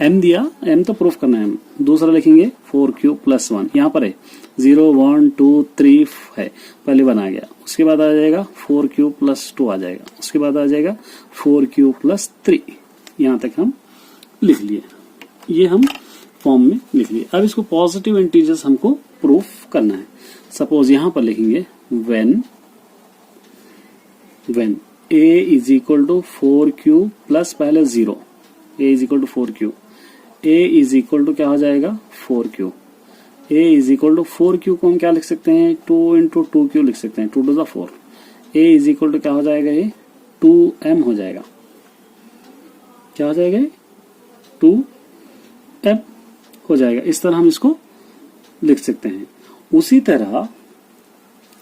Speaker 1: m दिया, m तो प्रूफ करना है हम, दूसरा लिखेंगे 4q प्लस 1, यहाँ पर है 0 1 2 3 है, पहले 1 आ गया, उसके बाद आ जाएगा 4q प्लस 2 आ जाएगा, उसके बाद आ जाएगा 4q प्लस 3, यहाँ तक हम लिख लिए, ये हम फॉर्म में लिख लिए। अब इसको पॉजिटिव इंटीजर्स हमको प्रूफ करना है। सपोज यहाँ पर लिखेंगे when a is equal to 4q plus पहले 0, a is equal to 4q, a is equal to क्या हो जाएगा 4q, a is equal to 4q को हम क्या लिख सकते हैं 2 इंटू 2q लिख सकते हैं, 2 to the 4, a is equal to क्या हो जाएगा, ये 2m हो जाएगा, क्या हो जाएगा 2m हो जाएगा। इस तरह हम इसको लिख सकते हैं। उसी तरह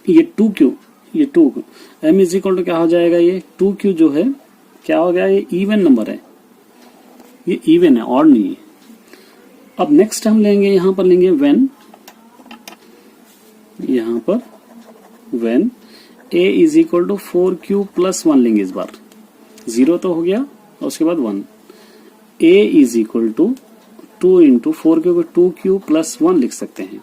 Speaker 1: ये 2q, ये 2 m इज इक्वल टू क्या हो जाएगा, ये 2q जो है क्या हो गया, ये इवन नंबर है, ये इवन है और नहीं है। अब नेक्स्ट हम लेंगे, यहां पर लेंगे व्हेन, यहां पर when a is equal to 4q plus 1 लेंगे, इस बार 0 तो हो गया और उसके बाद 1, a is equal to 2 into 4q को 2q प्लस 1 लिख सकते हैं,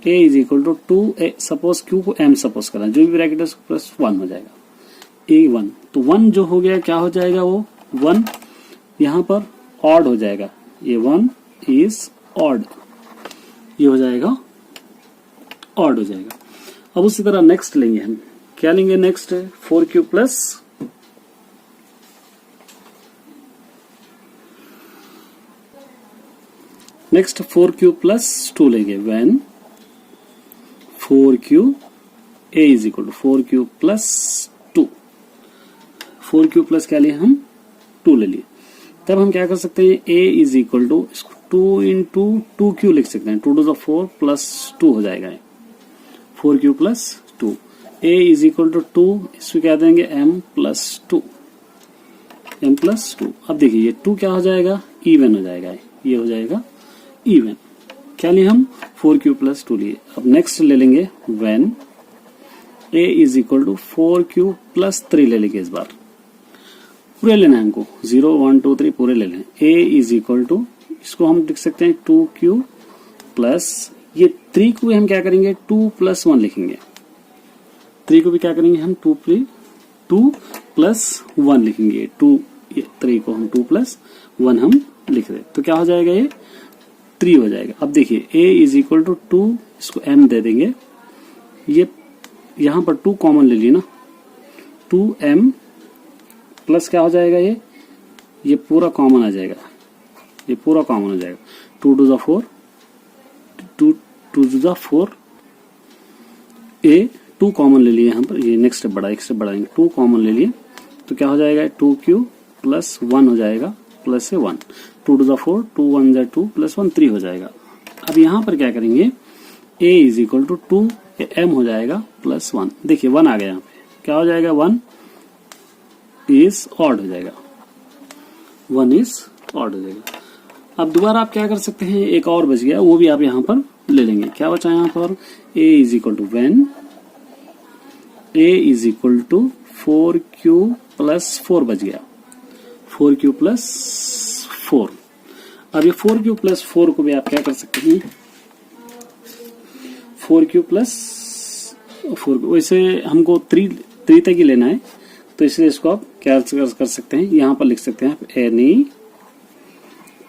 Speaker 1: a is equal to 2, suppose q को m सपोज करना, जो भी ब्रैकेट है प्लस 1 हो जाएगा, a1, तो 1 जो हो गया क्या हो जाएगा, वो 1 यहाँ पर ऑड हो जाएगा, ये 1 इज ऑड, ये हो जाएगा ऑड हो जाएगा। अब उसी तरह नेक्स्ट लेंगे हम, क्या लेंगे next, 4q plus next 4q plus 2 लेंगे, when 4q a is equal to 4q plus 2, 4q plus क्या लिए हम 2 ले लिए, तब हम क्या कर सकते हैं a is equal to 2 into 2q लिख सकते हैं, 2 टू द 4 प्लस 2 हो जाएगा, 4q plus 2, a is equal to 2, इसको क्या देंगे m प्लस 2, m प्लस 2। अब देखिए ये 2 क्या हो जाएगा, इवन हो जाएगा, ये हो जाएगा इवन, क्या लिए हम 4q प्लस 2 लिए। अब नेक्स्ट ले लेंगे when a is equal to 4q plus 3 ले लेंगे, इस बार पूरे लेना है हमको, 0 1 2 3 पूरे ले लें, a इज इक्वल टू, इसको हम लिख सकते हैं 2q प्लस, ये 3 को हम क्या करेंगे 2 प्लस 1 लिखेंगे, 3 को भी क्या करेंगे हम 2 प्लस 1 लिखेंगे, 3 को हम 2 प्लस 1 हम लिख रहे, तो क्या हो जाएगा ये 3 हो जाएगा। अब देखिए a इज इक्वल टू 2, इसको m दे देंगे, ये यहां पर 2 कॉमन ले ली ना, 2m प्लस क्या हो जाएगा, ये पूरा कॉमन आ जाएगा, ये पूरा कॉमन हो जाएगा, 2 to the 4, 2 to the 4, a 2 common ले लिए यहाँ पर, ये नेक्स्ट स्टेप बढ़ाएंगे, 2 कॉमन ले लिए, तो क्या हो जाएगा 2q प्लस 1 हो जाएगा, प्लस से 1, 2 टू द 4, 2 1 ज 2 प्लस 1 3 हो जाएगा। अब यहाँ पर क्या करेंगे a is equal to 2, m हो जाएगा प्लस 1, देखिए 1 आ गया यहाँ पे, क्या हो जाएगा 1 इज ऑड हो जाएगा, 1 इज ऑड हो जाएगा। अब दोबारा आप क्या कर सकते हैं, एक और बच गया, वो भी आप यहाँ पर ले लेंगे, क्या बचा यहाँ पर, a is equal to when a is equal to 4q plus 4 बच गया, 4q प्लस 4। अब ये 4q प्लस 4 को भी आप क्या कर सकते हैं, 4q प्लस 4, वैसे हमको 3 तक ही लेना है, तो इसलिए इसको आप क्या कर सकते हैं, यहां पर लिख सकते हैं आप any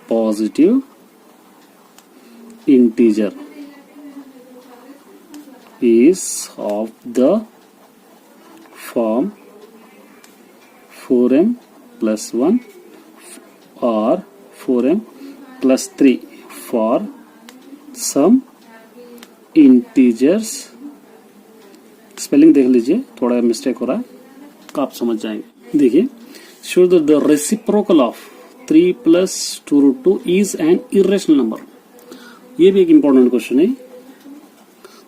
Speaker 1: positive integer is of the form 4m plus 1 or 4m plus 3 for some integers. Spelling देख लीजिए, थोड़ा मिस्टेक हो रहा है, आप समझ जाएंगे। देखिए, show that the reciprocal of 3 plus 2 root 2 is an irrational number. ये भी एक इंपॉर्टेंट क्वेश्चन है।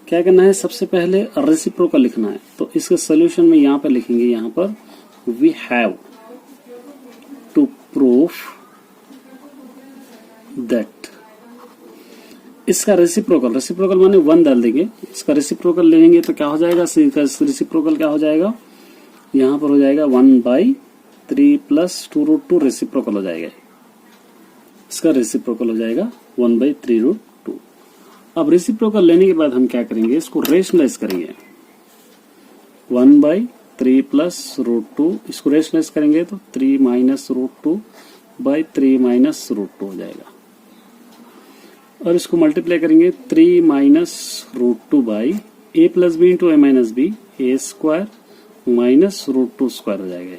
Speaker 1: क्या करना है, सबसे पहले रेसिप्रोकल लिखना है, तो इसके सोल्यूशन में यहां पर लिखेंगे, यहां पर we have to prove that इसका रेसिप्रोकल माने 1 डाल देंगे, इसका रेसिप्रोकल लेंगे तो क्या हो जाएगा, रेसिप्रोकल क्या हो जाएगा, यहां पर हो जाएगा 1/3 प्लस 2 रूट 2 रेसिप्रोकल हो जाएगा, इसका रेसिप्रोकल हो जाएगा 1/3 रूट 2। अब रेसिप्रोकल लेने के बाद हम क्या करेंगे, इसको रेशनलाइज करेंगे, 1/3 प्लस रूट 2, इसको रेशनलाइज करेंगे तो 3 माइनस रूट 2/3 माइनस रूट 2 हो जाएगा, और इसको मल्टीप्लाई करेंगे 3 minus root 2 by a plus b into a minus b, a square minus root 2 square हो जाएगा,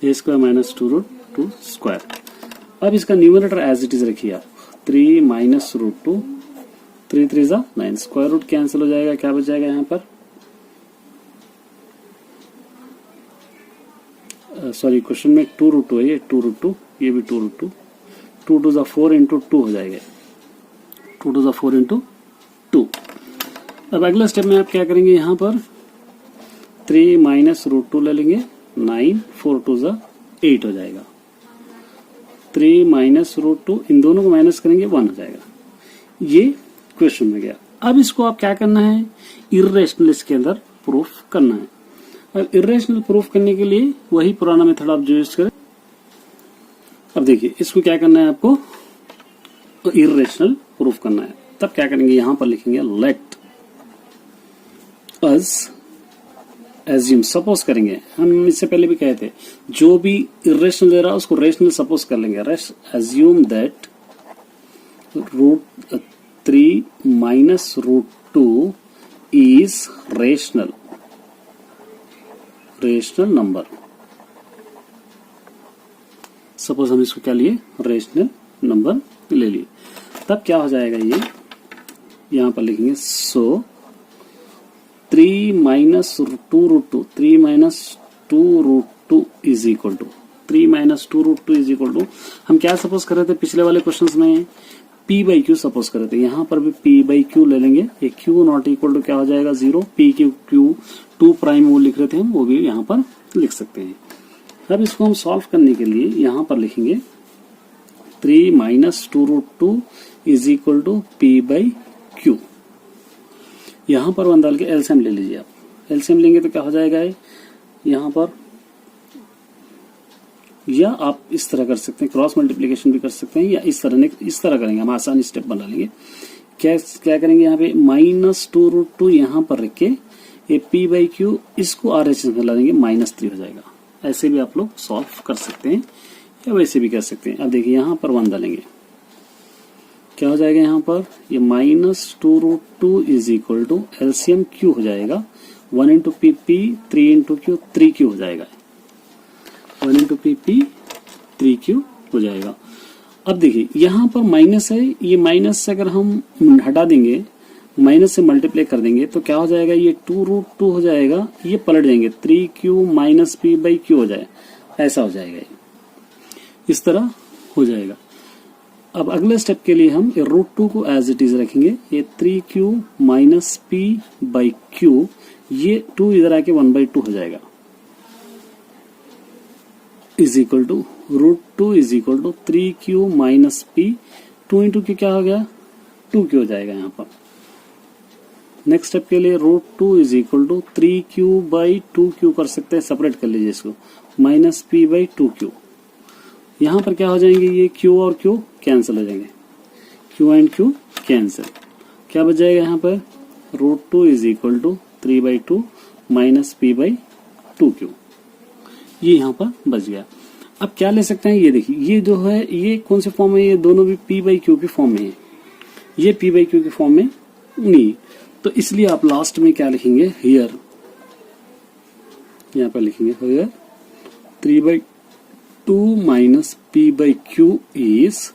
Speaker 1: a square minus 2 root 2 square. अब इसका न्यूमरेटर एज इट इज रखिए आप, 3 माइनस रूट 2, 3 3 जा 9, स्क्वायर रूट कैंसिल हो जाएगा, क्या बच जाएगा यहाँ पर, सॉरी क्वेश्चन में 2 रूट 2 है, ये 2 रूट 2, ये भी 2 रूट 2, 2 2 जा 4 इंटू 2 हो जाएगा, 2 2 जा 4 इंटू 2। अब अगला स्टेप में आप क्या करेंगे, यहाँ पर 3 माइनस रूट 2 ले लेंगे, 9 4 2 जा 8 हो जाएगा, 3 माइनस रूट 2, इन दोनों को माइनस करेंगे 1 हो जाएगा, ये क्वेश्चन में गया। अब इसको आप क्या करना है, इर्रेशनल इसके अंदर प्रूफ करना है। अब इर्रेशनल प्रूफ करने के लिए वही पुराना मेथड आप यूज करें। अब देखिए, इसको क्या करना है आपको, तो इर्रेशनल प्रूफ करना है, तब क्या करेंगे, यहां पर लिखेंगे लेट अस एज्यूम, सपोज करेंगे, हम इससे पहले भी कहे थे, जो भी इर्रेशनल दे रहा है उसको रेशनल सपोज कर लेंगे, assume that root 3 minus root 2 is rational number. Suppose हम इसको क्या लिए, रेशनल नंबर ले लिए, तब क्या हो जाएगा, ये यहां पर लिखेंगे, so 3 minus 2 root 2, 3 minus 2 root 2 is equal to, 3 minus 2 root 2 is equal to, हम क्या सपोज कर रहे थे पिछले वाले क्वेश्चंस में, p बाई क्यू सपोज कर रहे थे, यहां पर भी p बाई क्यू ले लेंगे, ये q नॉट इक्वल टू क्या हो जाएगा 0, p क्यू 2 प्राइम वो लिख रहे थे हम, वो भी यहां पर लिख सकते हैं। अब इसको हम सॉल्व करने के लिए यहां पर लिखेंगे 3 minus 2 root 2 is equal to p by q, यहां पर 1 डाल के एलसीएम ले लीजिए आप, एलसीएम लेंगे तो क्या हो जाएगा, यहां पर, या आप इस तरह कर सकते हैं, क्रॉस मल्टीप्लिकेशन भी कर सकते हैं, या इस तरह करेंगे, हम आसान स्टेप बना लेंगे। क्या करेंगे, यहाँ पे माइनस 2 रूट 2 यहाँ पर रख के ये p बाई क्यू, इसको RHS में ला देंगे, -3 हो जाएगा। ऐसे भी आप लोग सॉल्व कर सकते हैं या वैसे भी कर सकते हैं। अब देखिए यहाँ पर 1 डालेंगे, क्या हो जाएगा, यहाँ पर ये -2 root 2 is equal to LCM q हो जाएगा, 1 into p p, 3 into q, 3 q हो जाएगा, 1 इंटू पी पी 3 क्यू हो जाएगा। अब देखिए यहाँ पर माइनस है, ये माइनस से अगर हम हटा देंगे, माइनस से मल्टीप्लाई कर देंगे तो क्या हो जाएगा, ये 2 रूट 2 हो जाएगा, ये पलट जाएंगे, 3q minus P by Q हो जाए, ऐसा हो जाएगा, इस तरह हो जाएगा। अब अगले स्टेप के लिए हम रूट 2 को एज इट इज रखेंगे, ये 3q minus P by Q, ये 2 इधर आके 1/2 हो जाएगा, is equal to root 2 is equal to 3q minus p, 2 into q क्या हो गया, 2q हो जाएगा यहाँ पर। नेक्स्ट स्टेप के लिए root 2 is equal to 3q by 2q कर सकते हैं, सेपरेट कर लीजिए इसको, माइनस पी बाई 2q, यहां पर क्या हो जाएंगे, ये Q और Q कैंसिल हो जाएंगे, Q एंड Q कैंसिल, क्या बच जाएगा यहाँ पर, √2 is equal to 3/2 minus P/2Q, ये यहाँ पर बच गया। अब क्या ले सकते हैं, ये देखिए, ये जो है ये कौन से फॉर्म में, ये दोनों भी P/Q की फॉर्म में है, ये P/Q की फॉर्म में नहीं, तो इसलिए आप लास्ट में क्या लिखेंगे, हियर, यहाँ पर लिखेंगे here 3/2 minus P/Q is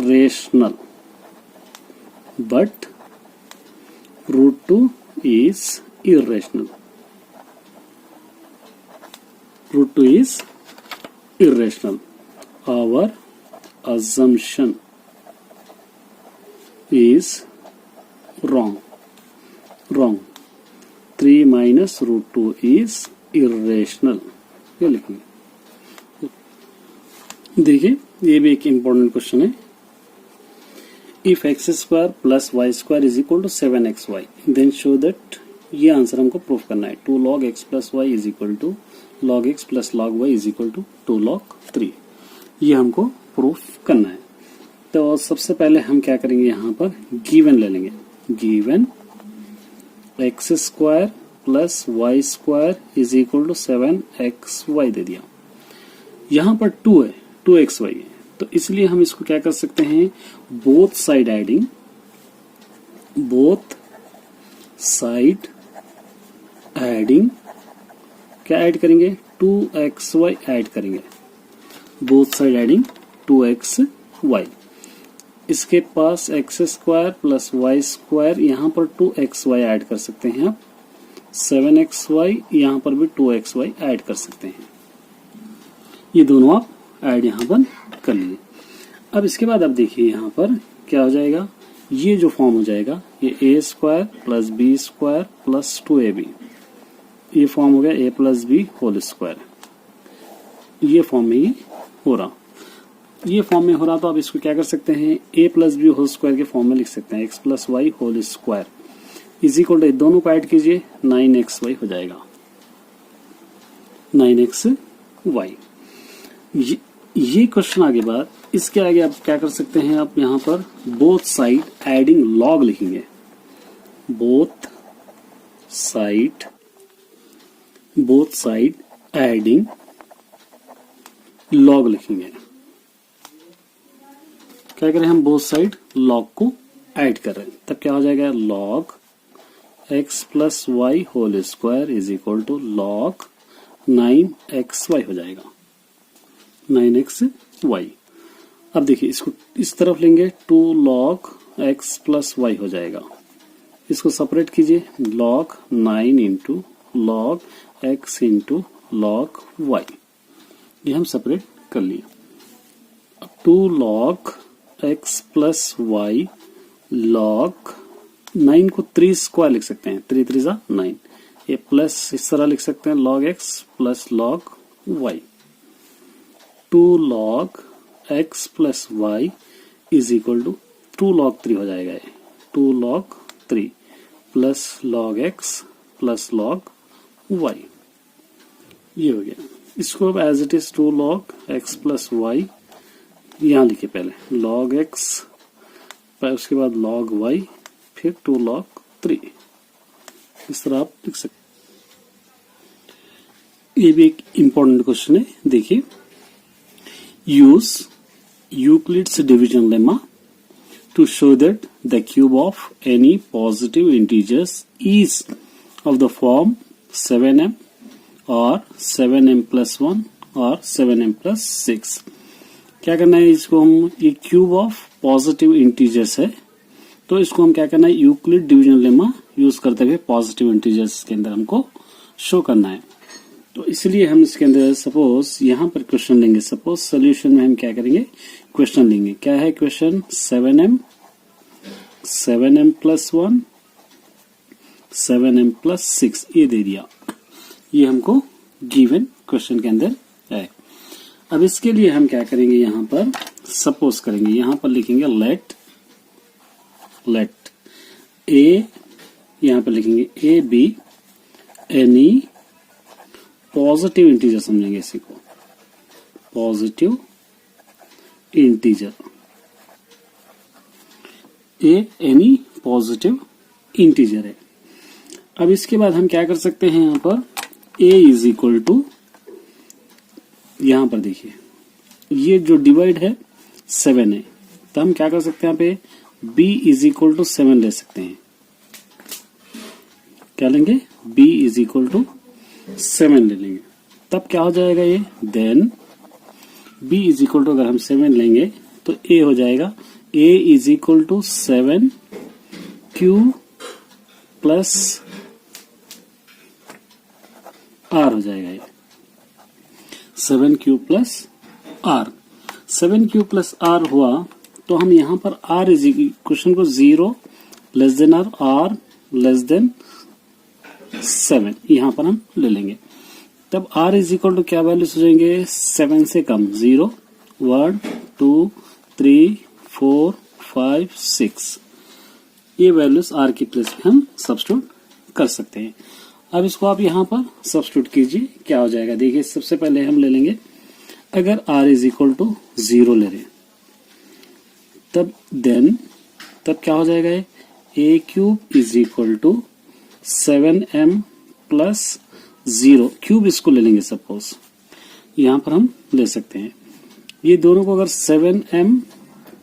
Speaker 1: rational but √2 is irrational. √2 is irrational. Our assumption is wrong. 3 minus √2 is irrational. ये लिखेंगे। देखिए, ये भी एक इम्पोर्टेंट क्वेश्चन है। If x square plus y square is equal to 7xy, then show that, ये answer हमको proof करना है। 2 log x plus y is equal to log x plus log y is equal to 2 log 3, ये हमको proof करना है। तो सबसे पहले हम क्या करेंगे, यहाँ पर गिवन ले लेंगे, given x square plus y square is equal to 7xy दे दिया, यहाँ पर 2 है, 2xy है, तो इसलिए हम इसको क्या कर सकते हैं, बोथ साइड एडिंग, क्या ऐड करेंगे, 2xy ऐड करेंगे, बोथ साइड एडिंग 2xy, इसके पास x square plus y square, यहाँ पर 2xy ऐड कर सकते हैं आप, 7xy, यहाँ पर भी 2xy ऐड कर सकते हैं, ये दोनों आप ऐड यहाँ पर कर लीजिए। अब इसके बाद आप देखिए यहाँ पर क्या हो जाएगा, ये जो फॉर्म हो जाएगा, ये a square plus b square plus 2ab, ये फॉर्म हो गया a plus b whole square, ये फॉर्म में ये हो रहा, ये फॉर्म में हो रहा, तो आप इसको क्या कर सकते हैं, a plus b whole square के फॉर्म में लिख सकते हैं, x plus y whole square is equal to, दोनों को ऐड कीजिए, 9xy हो जाएगा, 9xy। ये क्वेश्चन आगे बाद, इसके आगे आप क्या कर सकते हैं, आप यहाँ पर बोथ साइड एडिंग लॉग लिखेंगे, बोथ साइड एडिंग लॉग लिखेंगे, क्या करें हम, बोथ साइड लॉग को ऐड कर रहे हैं, तब क्या हो जाएगा, log x plus y whole square is equal to log 9xy हो जाएगा, 9xy। अब देखिए, इसको इस तरफ लेंगे, 2 log x प्लस वाई हो जाएगा, इसको सेपरेट कीजिए, log 9 into log x into log y, ये हम सेपरेट कर लिए। अब 2 log x plus y log 9 को 3 स्क्वायर लिख सकते हैं, 3 3 जा 9, ये प्लस इस तरह लिख सकते हैं, log x plus log y, 2 log x plus y is equal to 2 log 3 हो जाएगा, ये 2 log 3 plus log x plus log y, ये हो गया। इसको अब as it is 2 log x plus y, यहां लिखे पहले log x, उसके बाद log y, फिर 2 log 3, इस तरह आप लिख सकते। ये भी एक इंपॉर्टेंट क्वेश्चन है, देखिए, use Euclid's division lemma to show that the cube of any positive integers is of the form 7m or 7m plus 1 or 7m plus 6। क्या करना है इसको हम, ये क्यूब ऑफ पॉजिटिव इंटीजर्स है, तो इसको हम क्या करना है, यूक्लिड डिवीजन लेमा यूज करते हुए पॉजिटिव इंटीजर्स के अंदर हमको शो करना है। तो इसलिए हम इसके अंदर सपोज यहाँ पर क्वेश्चन लेंगे, सपोज सोल्यूशन में हम क्या करेंगे, क्वेश्चन लेंगे, क्या है question, 7m plus 1 7m plus 6 ये दे दिया, ये हमको गिवन क्वेश्चन के अंदर है। अब इसके लिए हम क्या करेंगे, यहाँ पर सपोज करेंगे, यहाँ पर लिखेंगे लेट ए, यहाँ पर लिखेंगे A be any positive integer, समझेंगे इसी को पॉजिटिव इंटीजर, ए एनी पॉजिटिव इंटीजर है। अब इसके बाद हम क्या कर सकते हैं, यहां पर a इज इक्वल टू, यहां पर देखिए ये जो डिवाइड है 7 है, तो हम क्या कर सकते हैं, यहाँ पे b इज इक्वल टू 7 ले सकते हैं। क्या लेंगे, b इज इक्वल टू 7 ले लेंगे, तब क्या हो जाएगा ये, then b is equal to, अगर हम 7 लेंगे तो a हो जाएगा a is equal to 7 q plus r हो जाएगा, ये 7q plus r। 7q plus r हुआ तो हम यहां पर r इज क्वेश्चन को 0 less then r less than 7 यहां पर हम ले लेंगे, तब r इज इक्वल टू क्या वैल्यूज हो जाएंगे, 7 से कम 0 1 2 3 4 5 6, ये वैल्यूज r की प्लेस में हम सब्स्टिट्यूट कर सकते हैं। अब इसको आप यहां पर सब्स्टिट्यूट कीजिए, क्या हो जाएगा, देखिए सबसे पहले हम ले लेंगे, अगर r इज इक्वल टू 0 ले रहे तब देन तब क्या हो जाएगा, a cube is equal to 7m plus 0 cube, इसको ले लेंगे सपोज, यहां पर हम ले सकते हैं, ये दोनों को अगर 7m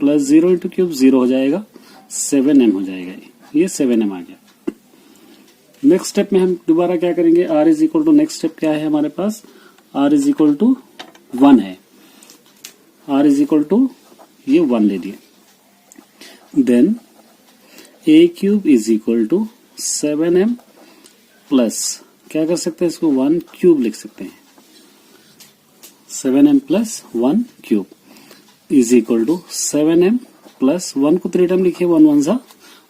Speaker 1: प्लस 0 इंटू क्यूब 0 हो जाएगा, 7m हो जाएगा, ये 7m आ गया। नेक्स्ट स्टेप में हम दोबारा क्या करेंगे, r is equal to, next step क्या है हमारे पास, r इज इक्वल टू 1 है, r इज इक्वल टू ये 1 ले लिए, then a cube is equal to 7m plus, क्या कर सकते हैं इसको 1 क्यूब लिख सकते हैं, 7m plus 1 cube is equal to 7m plus 1 को 3 टाइम लिखिए, 1 1 सा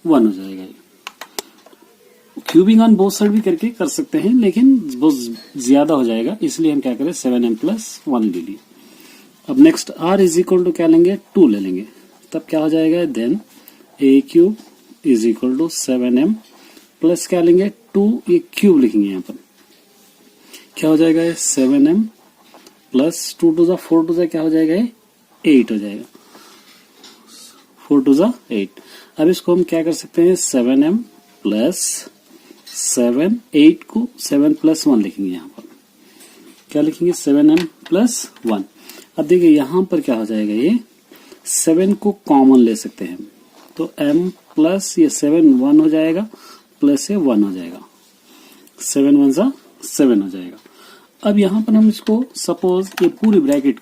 Speaker 1: 1 हो जाएगा। क्यूबिंग ऑन बोथ साइड भी करके कर सकते हैं, लेकिन बहुत ज्यादा हो जाएगा, इसलिए हम क्या करें 7m प्लस 1 ले लिए। अब next r is equal to क्या लेंगे, 2 ले लेंगे, तब क्या हो जाएगा, then a cube is equal to 7m plus क्या लेंगे 2, ये क्यूब लिखेंगे यहाँ पर, क्या हो जाएगा 7m प्लस 2 टू 4 टू क्या हो जाएगा, 8 हो जाएगा, 4 टू 8। अब इसको हम क्या कर सकते हैं, 7m प्लस 7, 8 को 7 प्लस 1 लिखेंगे, यहाँ पर क्या लिखेंगे 7m प्लस 1। अब देखिए यहाँ पर क्या हो जाएगा, ये 7 को कॉमन ले सकते हैं, तो m प्लस ये 7 1 हो जाएगा, प्लस ये 1 हो जाएगा, 7 1 सा 7 हो जाएगा। अब यहाँ पर हम इसको सपोज ये पूरी ब्रैकेट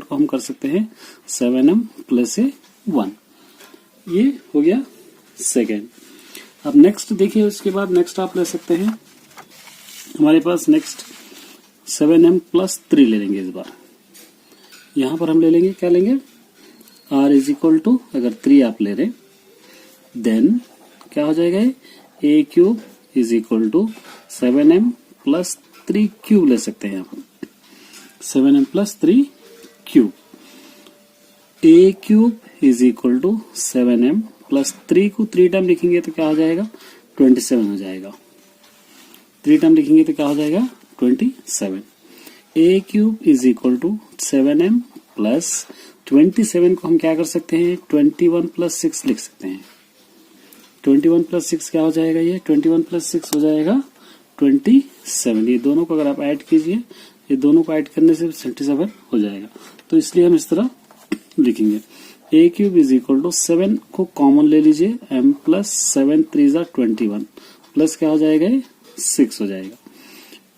Speaker 1: को हम कर सकते हैं 7m प्लस 1, ये हो गया सेकेंड। अब नेक्स्ट देखिए, उसके बाद नेक्स्ट आप ले सकते हैं, हमारे पास नेक्स्ट 7m प्लस 3 ले लेंगे, इस बार यहां पर हम ले लेंगे, क्या लेंगे r इज इक्वल टू, अगर 3 आप ले रहे देन क्या हो जाएगा, a cube is equal to 7m plus 3 cube ले सकते हैं, यहाँ पर 7m plus 3 cube, a cube is equal to 7m plus 3 को 3 टाइम लिखेंगे तो क्या हो जाएगा 27 हो जाएगा, 3 टाइम लिखेंगे तो क्या हो जाएगा 27। a cube is equal to 7m plus 27 को हम क्या कर सकते हैं 21 प्लस 6 लिख सकते हैं, 21 प्लस 6 क्या हो जाएगा, ये 21 प्लस 6 हो जाएगा 27। ये दोनों को अगर आप ऐड कीजिए, ये दोनों को ऐड करने से 77 हो जाएगा, तो इसलिए हम इस तरह लिखेंगे a cube is equal to 7 को कॉमन ले लीजिए, m प्लस 7 3 जा 21 प्लस क्या हो जाएगा, 6 हो जाएगा,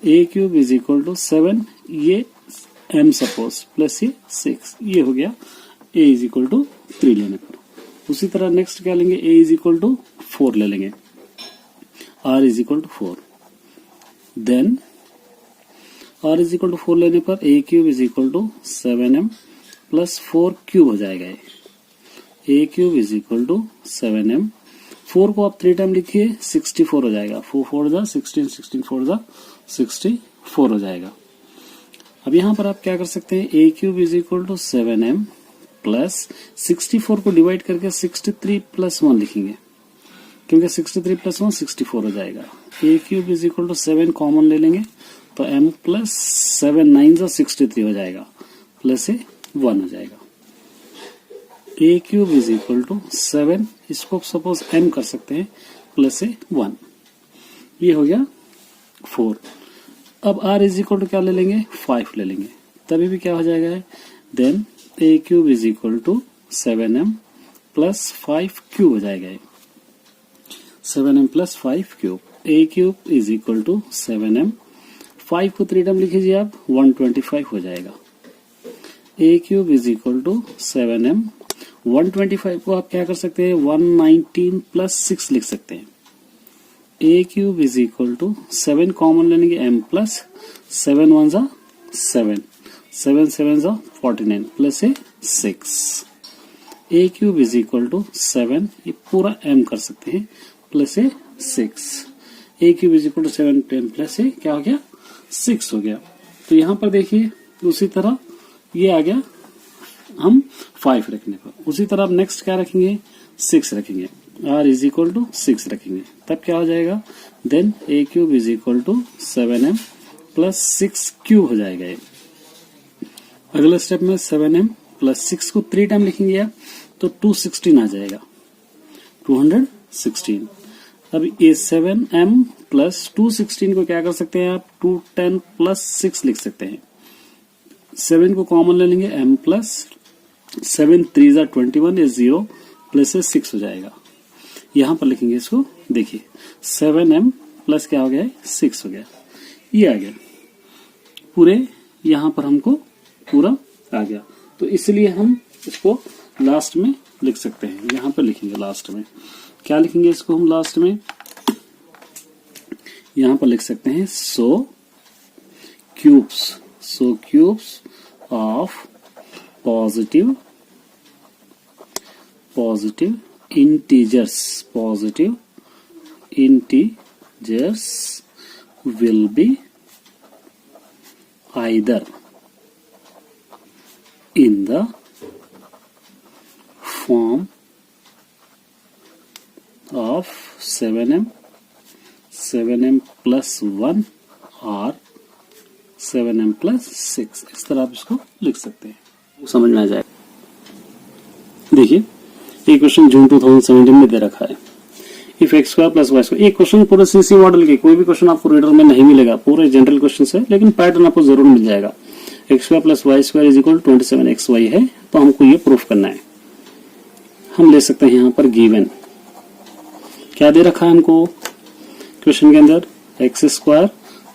Speaker 1: a cube is equal to 7 ये m सपोज प्लस ये 6, ये हो गया a इज इक्वल टू 3 लेने पर। उसी तरह नेक्स्ट क्या लेंगे, a इज इक्वल टू 4 ले लेंगे, r is equal to 4, then r is equal to 4 लेने पर a cube is equal to 7m plus 4 cube हो जाएगा, a cube is equal to 7m, 4 को आप 3 टाइम लिखिए 64 हो जाएगा, 4 4 जा 16, 16 4 जा 64 हो जाएगा। अब यहाँ पर आप क्या कर सकते हैं, a cube is equal to 7m plus 64 को डिवाइड करके 63 प्लस 1 लिखेंगे, क्योंकि 63 प्लस 1 64 हो जाएगा। a cube is equal to 7 common ले लेंगे तो m प्लस 7 9 जो 63 हो जाएगा, प्लस से 1 हो जाएगा। a cube is equal to 7, इसको सपोज m कर सकते हैं, प्लस से 1, ये हो गया 4। अब r इज इक्वल टू क्या ले लेंगे, 5 ले लेंगे, तभी भी क्या हो जाएगा, then a cube is equal to 7m plus 5 cube हो जाएगा, 7m plus 5 cube. a cube is equal to 7m, 5 को 3 टाइम लिख लीजिए आप, 125 हो जाएगा। a cube is equal to 7m, 125 को आप क्या कर सकते हैं, 119 प्लस 6 लिख सकते हैं। a cube is equal to 7 common लेंगे, m प्लस 7 1 जा 7, 7 7 जा 49 प्लस से 6। a cube is equal to 7, ये पूरा m कर सकते हैं, प्लस से 6। a cube is equal to 7 10 plus से क्या हो गया, 6 हो गया। तो यहाँ पर देखिए उसी तरह ये आ गया हम 5 रखने पर, उसी तरह अब नेक्स्ट क्या रखेंगे, 6 रखेंगे, r इज इक्वल टू 6 रखेंगे, तब क्या हो जाएगा, then a cube is equal to 7m plus 6 cube हो जाएगा। ये अगले स्टेप में 7m प्लस 6 को 3 टाइम लिखेंगे आप, तो 216 आ जाएगा, 216। अब ये 7m प्लस 216 को क्या कर सकते हैं आप, 210 प्लस 6 लिख सकते हैं। 7 को कॉमन ले लेंगे, m प्लस 7 3 जा 21, ये 0 प्लस से 6 हो जाएगा। यहां पर लिखेंगे इसको, देखिए 7m प्लस क्या हो गया, 6 हो गया, ये आ गया पूरे, यहां पर हमको पूरा आ गया। तो इसलिए हम इसको लास्ट में लिख सकते हैं, यहां पर लिखेंगे लास्ट में, क्या लिखेंगे इसको हम लास्ट में, यहां पर लिख सकते हैं so cubes of positive integers will be either in the form of 7m plus 1 और 7m plus 6, इस तरह आप इसको लिख सकते हैं, समझ में आ जाएगा। देखिए ये क्वेश्चन जून 2017 में दे रखा है, if x square plus y square. ये क्वेश्चन पूरे सीसी मॉडल के, कोई भी क्वेश्चन आपको रीडर में नहीं मिलेगा, पूरे जनरल क्वेश्चन है, लेकिन पैटर्न आपको जरूर मिल जाएगा। X square plus y square is equal 27xy है, तो हमको ये प्रूफ करना है। हम ले सकते हैं यहाँ पर गिवन क्या दे रखा है हमको क्वेश्चन के अंदर, x square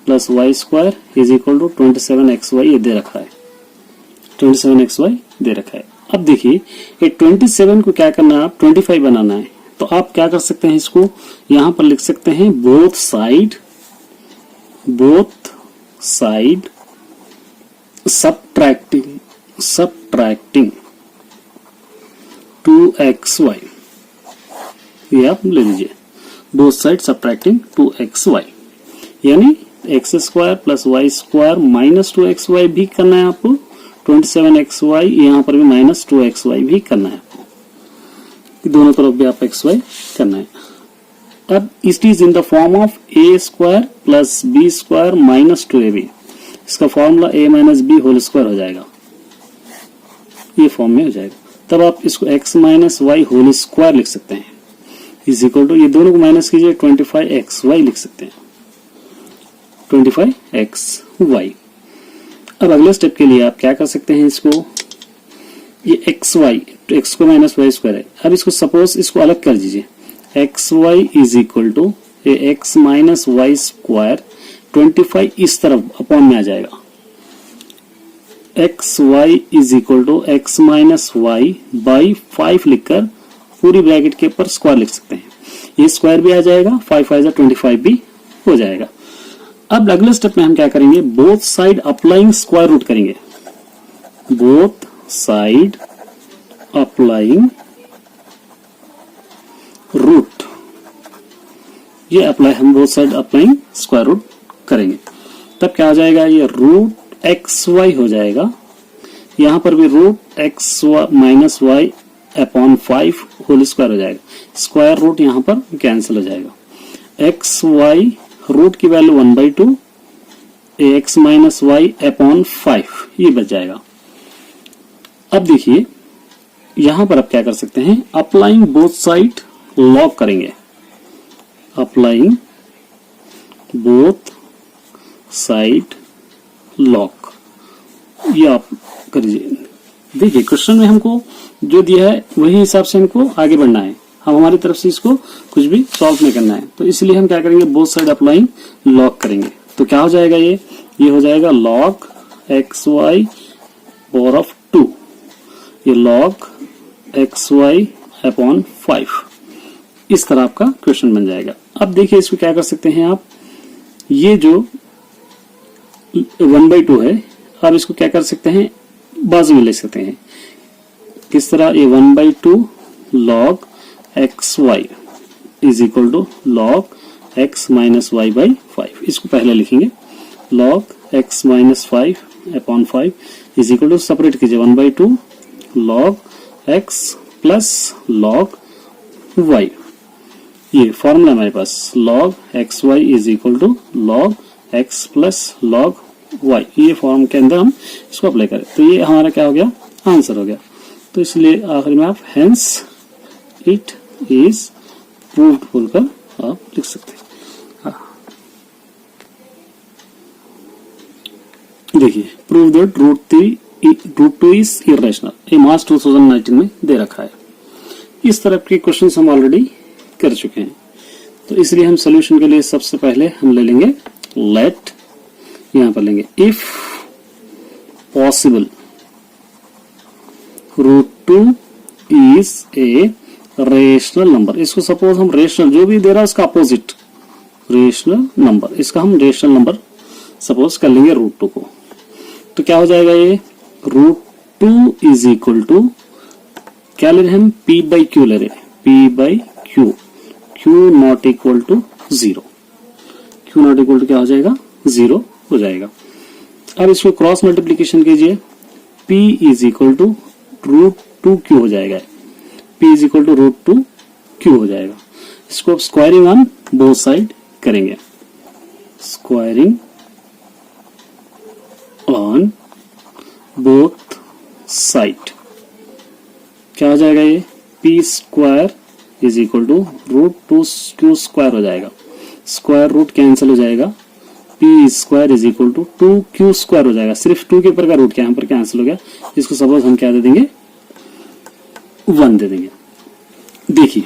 Speaker 1: plus y square is equal to 27xy, ये दे रखा है, 27xy दे रखा है। अब देखिए ये 27 को क्या करना है, आप 25 बनाना है, तो आप क्या कर सकते हैं, इसको यहां पर लिख सकते हैं बोथ साइड subtracting 2xy, ये आप ले लीजिए, बोथ साइड subtracting 2xy, यानी x square plus y square minus 2xy भी करना है आपको, 27xy यहाँ पर भी माइनस 2xy भी करना है आपको, दोनों तरफ भी आप xy करना है। अब it is in the form of a square plus b square minus 2ab, इसका formula a minus b whole square हो जाएगा, ये फॉर्म में हो जाएगा। तब आप इसको x minus y whole square लिख सकते हैं, इज इक्वल टू, ये दोनों को माइनस कीजिए, 25xy लिख सकते हैं, 25xy। अब अगले स्टेप के लिए आप क्या कर सकते हैं, इसको ये xy, तो x को माइनस वाई स्क्वायर है, अब इसको सपोज इसको अलग कर दीजिए, xy इज इक्वल टू ये x माइनस वाई स्क्वायर 25 इस तरफ अपॉन में आ जाएगा, xy is equal to x minus y by 5 लिखकर पूरी ब्रैकेट के ऊपर स्क्वायर लिख सकते हैं, ये स्क्वायर भी आ जाएगा, 5 5 25 भी हो जाएगा। अब अगले स्टेप में हम क्या करेंगे, both side applying square root करेंगे, बोथ साइड अप्लाइंग रूट, ये अप्लाई, हम both side applying square root करेंगे, तब क्या हो जाएगा, ये रूट xy हो जाएगा, यहां पर भी root x minus y upon 5 whole square हो जाएगा, स्क्वायर रूट यहां पर कैंसिल हो जाएगा, xy रूट की value 1/2 x minus y upon 5 ये बच जाएगा। अब देखिए यहां पर आप क्या कर सकते हैं, अप्लाइंग बोथ साइड लॉग करेंगे, अप्लाइंग बोथ साइड लॉग, ये आप करिए। देखिए क्वेश्चन में हमको जो दिया है वही हिसाब से हमको आगे बढ़ना है, हम हमारी तरफ से इसको कुछ भी सॉल्व नहीं करना है। तो इसलिए हम क्या करेंगे, बोथ साइड अप्लाइंग लॉग करेंगे। तो क्या हो जाएगा, ये हो जाएगा log x y power of 2, ये log एक्स वाई अपॉन 5, इस तरह आपका क्वेश्चन बन जाएगा। अब देखिए इसको क्या कर सकते हैं आप, ये जो 1/2 है आप इसको क्या कर सकते हैं, बाजू में ले सकते हैं। किस तरह, ये 1/2 log x y is equal to log x minus y by 5, इसको पहले लिखेंगे log x minus 5 upon 5 is equal to, separate कीजिए 1/2 log x plus log y, ये फॉर्मूला हमारे पास log x y is equal to log x plus log y, ये form के अंदर हम इसको अप्लाई करें तो ये हमारा क्या हो गया, आंसर हो गया। तो इसलिए आखिर में आप हेंस इट इज प्रूव्ड बोलकर आप लिख सकते हैं। देखिए prove that root 2 is irrational, ये मार्च 2019 में दे रखा है। इस तरह के क्वेश्चन हम ऑलरेडी कर चुके हैं। तो इसलिए हम सोल्यूशन के लिए सबसे पहले हम ले लेंगे लेट, यहां पर लेंगे if possible root 2 is a rational number. इसको सपोज हम रेशनल, जो भी दे रहा है उसका अपोजिट रेशनल नंबर, इसका हम रेशनल नंबर सपोज कर लेंगे रूट 2 को। तो क्या हो जाएगा, ये रूट 2 इज इक्वल टू, क्या ले रहे हैं हम, p बाई क्यू ले रहे हैं, p by q, q not equal to 0, q not equal to क्या हो जाएगा, 0 हो जाएगा। अब इसको क्रॉस मल्टीप्लीकेशन कीजिए, p is equal to root 2 q हो जाएगा, p is equal to root 2 q हो जाएगा। इसको अब स्क्वायरिंग ऑन बोथ साइड करेंगे, स्क्वायरिंग ऑन बोथ साइड क्या हो जाएगा, ये p square is equal to root 2 q square हो जाएगा, स्क्वायर रूट कैंसिल हो जाएगा, p square is equal to 2q square हो जाएगा, सिर्फ 2 के ऊपर का रूट क्या यहाँ पर कैंसिल हो गया। इसको सपोज हम क्या दे देंगे, 1 दे देंगे। देखिए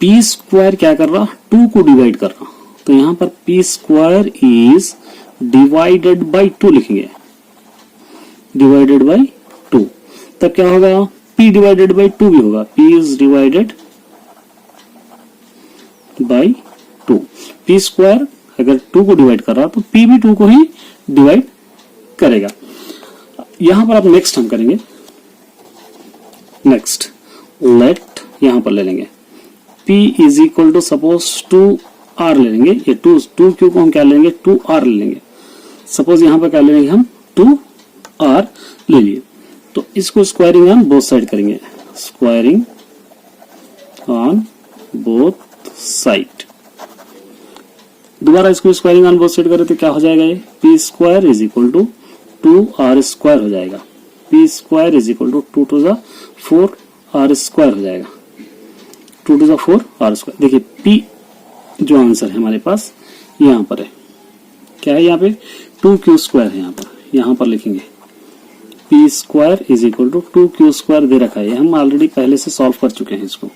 Speaker 1: p स्क्वायर क्या कर रहा, 2 को डिवाइड कर रहा, तो यहाँ पर p square is divided by 2 लिखेंगे, डिवाइडेड बाई 2, तब क्या होगा, p डिवाइडेड बाई 2 भी होगा, p is divided by 2। p square अगर 2 को डिवाइड कर रहा तो p भी 2 को ही डिवाइड करेगा। यहां पर आप नेक्स्ट हम करेंगे, नेक्स्ट लेट यहां पर ले लेंगे p is equal to suppose 2r ले लेंगे, ये 2q को हम क्या लेंगे, 2r ले लेंगे। सपोज यहां पर क्या ले लेंगे हम, 2r ले लिए। तो इसको स्क्वायरिंग ऑन बोथ साइड करेंगे, स्क्वायरिंग ऑन बोथ साइड। दोबारा इसको स्क्वायरिंग ऑन बोथ साइड करें तो क्या हो जाएगा, ये p square is equal to 2r square हो जाएगा, p square is equal to 2 to the 4 r square हो जाएगा, 2 टू द 4 r स्क्वायर। देखिए p जो आंसर है हमारे पास यहाँ पर है, क्या है यहाँ पे, 2q स्क्वायर है, यहाँ पर लिखेंगे p square is equal to 2q square दे रखा है, हम ऑलरेडी पहले से सॉल्व कर चुके हैं इसको।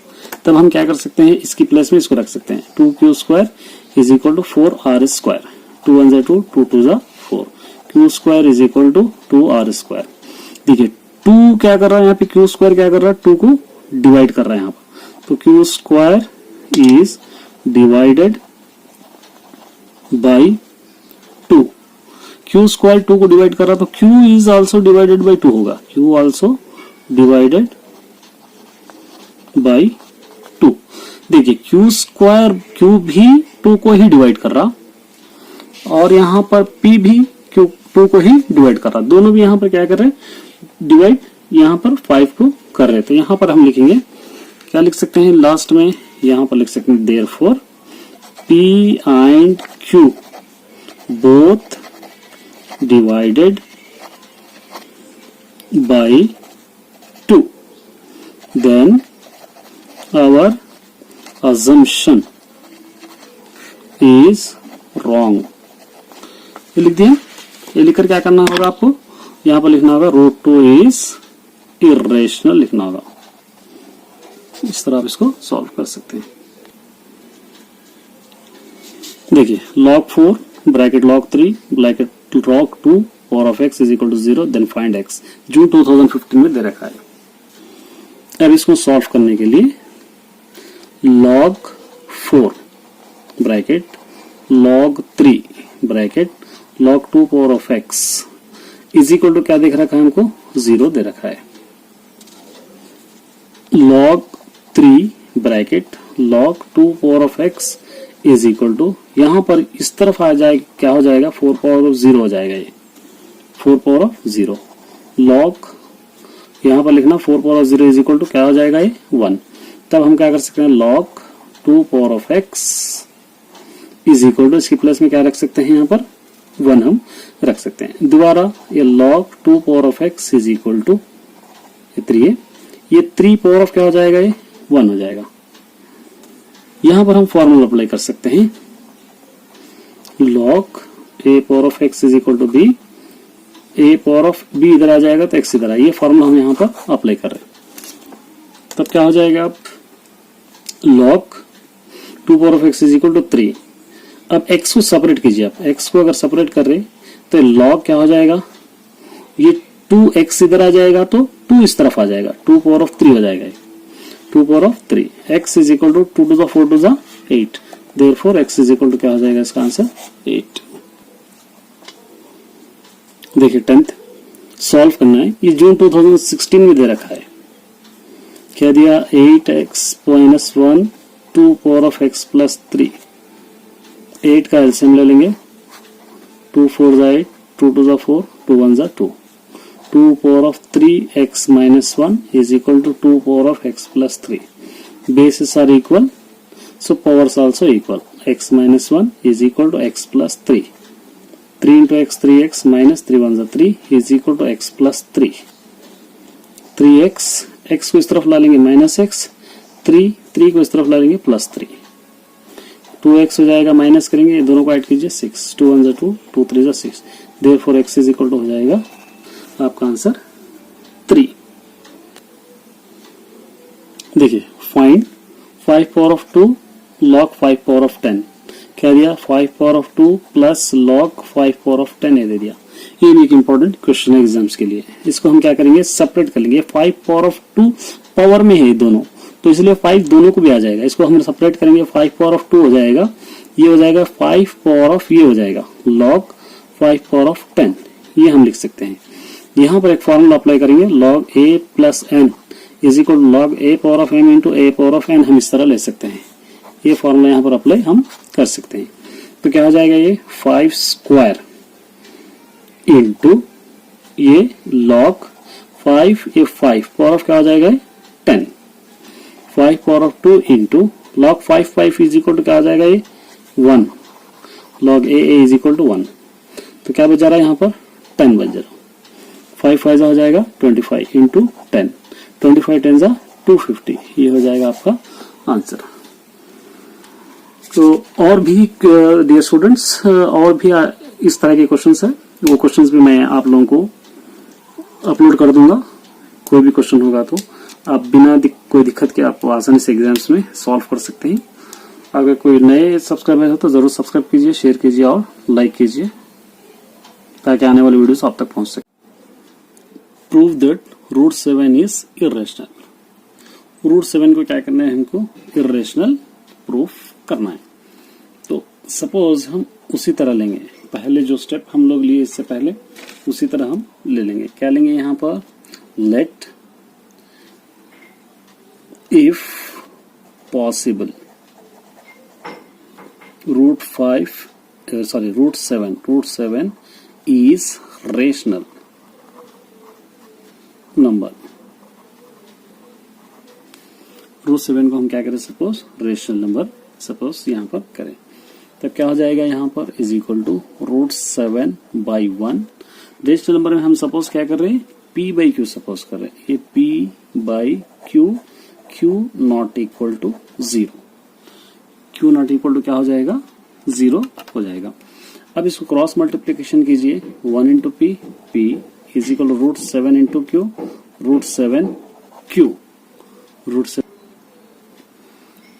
Speaker 1: तब हम क्या कर सकते हैं, इसकी प्लेस में इसको रख सकते हैं, 2q square is equal to 4r square, 2 1 2 2 2 4, q square is equal to 2r square. देखिए 2 क्या कर रहा है यहाँ पे, q स्क्वायर क्या कर रहा है, 2 को डिवाइड कर रहा है यहाँ पर, तो q square is divided by 2, q square 2 को डिवाइड कर रहा, तो q is also divided by 2 होगा, q आल्सो डिवाइडेड बाई 2। देखिए q स्क्वायर, q भी 2 को ही डिवाइड कर रहा और यहाँ पर p भी 2 को ही डिवाइड कर रहा, दोनों भी यहाँ पर क्या कर रहे हैं, डिवाइड यहाँ पर 5 को कर रहे। तो यहाँ पर हम लिखेंगे, क्या लिख सकते हैं लास्ट में, यहाँ पर लिख सकते हैं therefore p and q both divided by 2, then our assumption is wrong। ये लिख दिया। ये लिखकर क्या करना होगा आपको, यहां पर लिखना होगा रूट 2 इज इरेशनल लिखना होगा। इस तरह आप इसको सॉल्व कर सकते हैं। देखिए log 4 bracket log 3 bracket log 2 power of x is equal to 0 then find x, June 2015 में दे रखा है। अब इसको सॉल्व करने के लिए log 4 bracket log 3 bracket log 2 power of x is equal to क्या देख रखा है हमको, 0 दे रखा है। log 3 bracket log 2 power of x is equal to, यहां पर इस तरफ आ जाए क्या हो जाएगा, 4 पावर ऑफ 0 हो जाएगा। ये 4 पावर ऑफ 0 log, यहां पर लिखना 4 power of 0 is equal to क्या हो जाएगा, ये 1। तब हम क्या कर सकते हैं, log 2 power of x is equal to, इसकी प्लस में क्या रख सकते हैं, यहाँ पर 1 हम रख सकते हैं। दोबारा ये log 2 power of x is equal to 3 है, ये 3 पावर ऑफ क्या हो जाएगा, ये 1 हो जाएगा। यहां पर हम फॉर्मूला अप्लाई कर सकते हैं, log a power of x is equal to b, a power of b इधर आ जाएगा तो x इधर आए, ये फॉर्मूला हम यहां पर अप्लाई कर रहे हैं। तब क्या हो जाएगा, अब log 2 power of x is equal to 3। अब x को सेपरेट कीजिए, आप x को अगर सेपरेट कर रहे तो log क्या हो जाएगा, ये 2x इधर आ जाएगा तो 2 इस तरफ आ जाएगा, 2 पावर ऑफ 3 हो जाएगा, 2 power of 3। x is equal to 2 to the 4 to the 8, therefore x is equal to क्या हो जाएगा, इसका आंसर 8। देखिए 10th सॉल्व करना है, ये जून 2016 में दे रखा है। क्या दिया, 8x minus 1 2 power of x plus 3। 8 का एलसीएम ले लेंगे, 2 4 जा 8, 2 टू द 4, 2 1 जा 2, 2 power of 3x minus 1 is equal to 2 power of x plus 3. Bases are equal, so powers also equal. X minus 1 is equal to x plus 3. 3 into x, 3x minus 3 1 is 3 is equal to x plus 3. 3x, x को इस तरफ ला लेंगे minus x, 3 को इस तरफ ला लेंगे plus 3, 2x हो जाएगा, माइनस करेंगे, दोनों को ऐड कीजिए 6, 2 1 2, 2 3 6, therefore x is equal to हो जाएगा आपका आंसर 3। देखिए find 5 power of 2 log 5 power of 10, क्या दिया, 5 power of 2 plus log 5 power of 10 दे दिया। ये भी एक इंपॉर्टेंट क्वेश्चन है एग्जाम्स के लिए। इसको हम क्या करेंगे, सेपरेट कर लेंगे। 5 पावर ऑफ 2 पावर में है दोनों, तो इसलिए 5 दोनों को भी आ जाएगा। इसको हम सेपरेट करेंगे, 5 पावर ऑफ 2 हो जाएगा, ये हो जाएगा 5 पावर ऑफ, ये हो जाएगा log 5 पावर ऑफ 10, ये हम लिख सकते हैं। यहाँ पर एक फॉर्मूला अप्लाई करेंगे, log a plus n is equal to log a power of m into a power of n, हम इस तरह ले सकते हैं। ये फॉर्मूला यहाँ पर अप्लाई हम कर सकते हैं। तो क्या हो जाएगा, ये 5 स्क्वायर इंटू ये log 5, ये 5 पावर ऑफ क्या हो जाएगा, 10, 5 power of 2 into log 5 is equal to क्या हो जाएगा, ये 1, log a is equal to 1। तो क्या बच जा रहा है यहाँ पर, 10 बच जा रहा, 5 5 हो जाएगा 25 इंटू 10, 25 10 जा 250, ये हो जाएगा आपका आंसर। तो और भी डियर स्टूडेंट्स, और भी इस तरह के क्वेश्चंस है, वो क्वेश्चंस भी मैं आप लोगों को अपलोड कर दूंगा। कोई भी क्वेश्चन होगा तो आप बिना कोई दिक्कत के आप आसानी से एग्जाम्स में सॉल्व कर सकते हैं। अगर कोई नए सब्सक्राइबर हो तो जरूर सब्सक्राइब कीजिए, शेयर कीजिए और लाइक कीजिए, ताकि आने वाली वीडियोस आप तक पहुंच सके। Prove that root 7 is irrational. Root 7 को क्या करना है, हमको इर्रेशनल प्रूफ करना है। तो सपोज हम उसी तरह लेंगे, पहले जो स्टेप हम लोग लिए इससे पहले उसी तरह हम ले लेंगे। क्या लेंगे यहाँ पर, let if possible root 7 is rational number. Root 7 को हम क्या करें, सपोज रेशनल नंबर सपोज यहां पर करें। तब क्या हो जाएगा यहाँ पर is equal to √7/1। Rational number में हम सपोज क्या कर रहे हैं, p/q सपोज कर रहे हैं। ये p/q, q not equal to 0, q not equal to क्या हो जाएगा, 0 हो जाएगा। अब इसको क्रॉस मल्टीप्लीकेशन कीजिए, 1 into p, p is equal to √7 into q, √7q,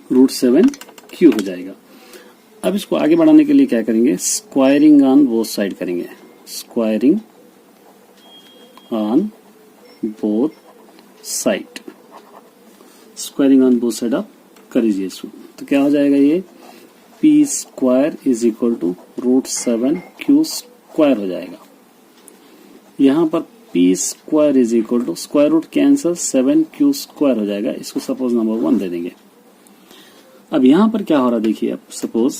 Speaker 1: √7q हो जाएगा। अब इसको आगे बढ़ाने के लिए क्या करेंगे, स्क्वायरिंग ऑन बोथ साइड करेंगे, squaring on both side, squaring on both side आप कर लीजिए इसको। तो क्या हो जाएगा, ये p² is equal to √7q² हो जाएगा। यहां पर p² is equal to square root cancel 7q² हो जाएगा। इसको सपोज नंबर 1 दे देंगे। अब यहां पर क्या हो रहा देखिए, अब सपोज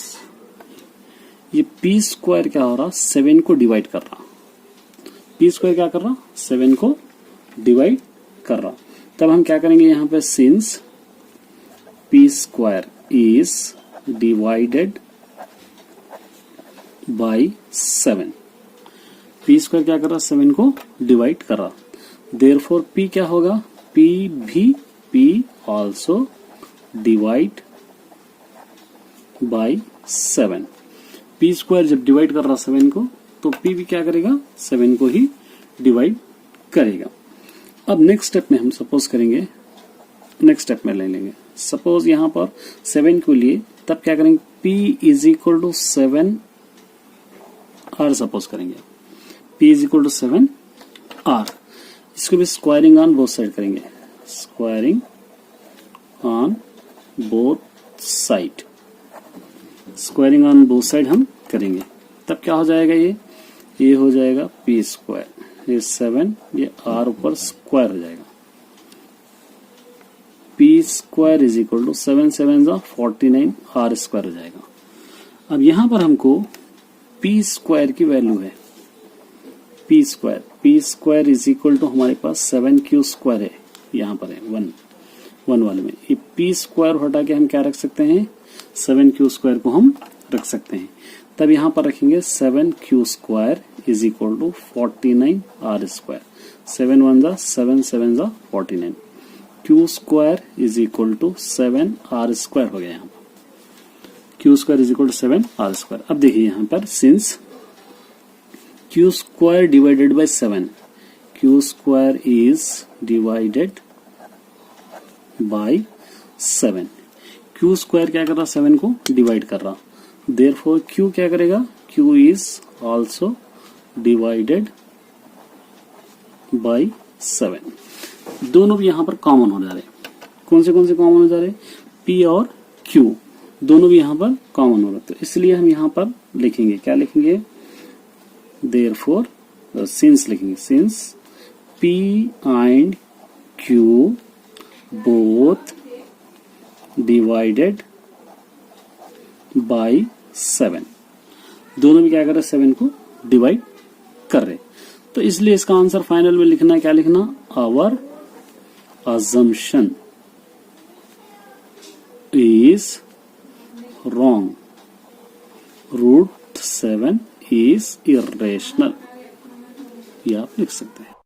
Speaker 1: ये p² क्या हो रहा, 7 को डिवाइड कर रहा, p² क्या कर रहा, 7 को डिवाइड कर रहा। तब हम क्या करेंगे यहाँ पे, since p² is divided by 7, p² क्या कर रहा, 7 को डिवाइड कर रहा। देयरफॉर p क्या होगा, p भी p also divide by 7। p² जब डिवाइड कर रहा 7 को, तो p भी क्या करेगा, 7 को ही डिवाइड करेगा। अब नेक्स्ट स्टेप में हम सपोज करेंगे, नेक्स्ट स्टेप में ले लेंगे, सपोज यहां पर 7 को लिए, तब क्या करेंगे, p is equal to 7r suppose करेंगे, p is equal to 7r। इसको भी स्क्वायरिंग ऑन बोथ साइड करेंगे, squaring on both side, squaring on both side हम करेंगे। तब क्या हो जाएगा, ये हो जाएगा p², ये 7, ये r ऊपर स्क्वायर हो जाएगा। p² is equal to 7 7 49 r² हो जाएगा। अब यहां पर हमको p² की वैल्यू है, p² इज इक्वल टू हमारे पास 7q² है, यहां पर है 1 वाले में। ये p² हटा के हम क्या रख सकते हैं, 7q² को हम रख सकते हैं। तब यहां पर रखेंगे 7q² is equal to 49 r², 7 1 7 7 49, q² is equal to 7r² हो गया। यहाँ पर q² is equal to 7r²। अब देखिए यहाँ पर since q² divided by 7, q² is divided by 7, q² क्या कर रहा, 7 को डिवाइड कर रहा। देयरफॉर q क्या करेगा, q is also divided by 7। दोनों भी यहां पर कॉमन हो जा रहे। कौन से कॉमन हो जा रहे, p और q दोनों भी यहां पर कॉमन हो रहे। तो इसलिए हम यहां पर लिखेंगे, क्या लिखेंगे, देयरफॉर सिंस लिखेंगे, since p and q both divided by 7, दोनों भी क्या कर रहे, 7 को डिवाइड कर रहे। तो इसलिए इसका आंसर फाइनल में लिखना है, क्या लिखना, our assumption is wrong, √7 is irrational, ये आप लिख सकते हैं।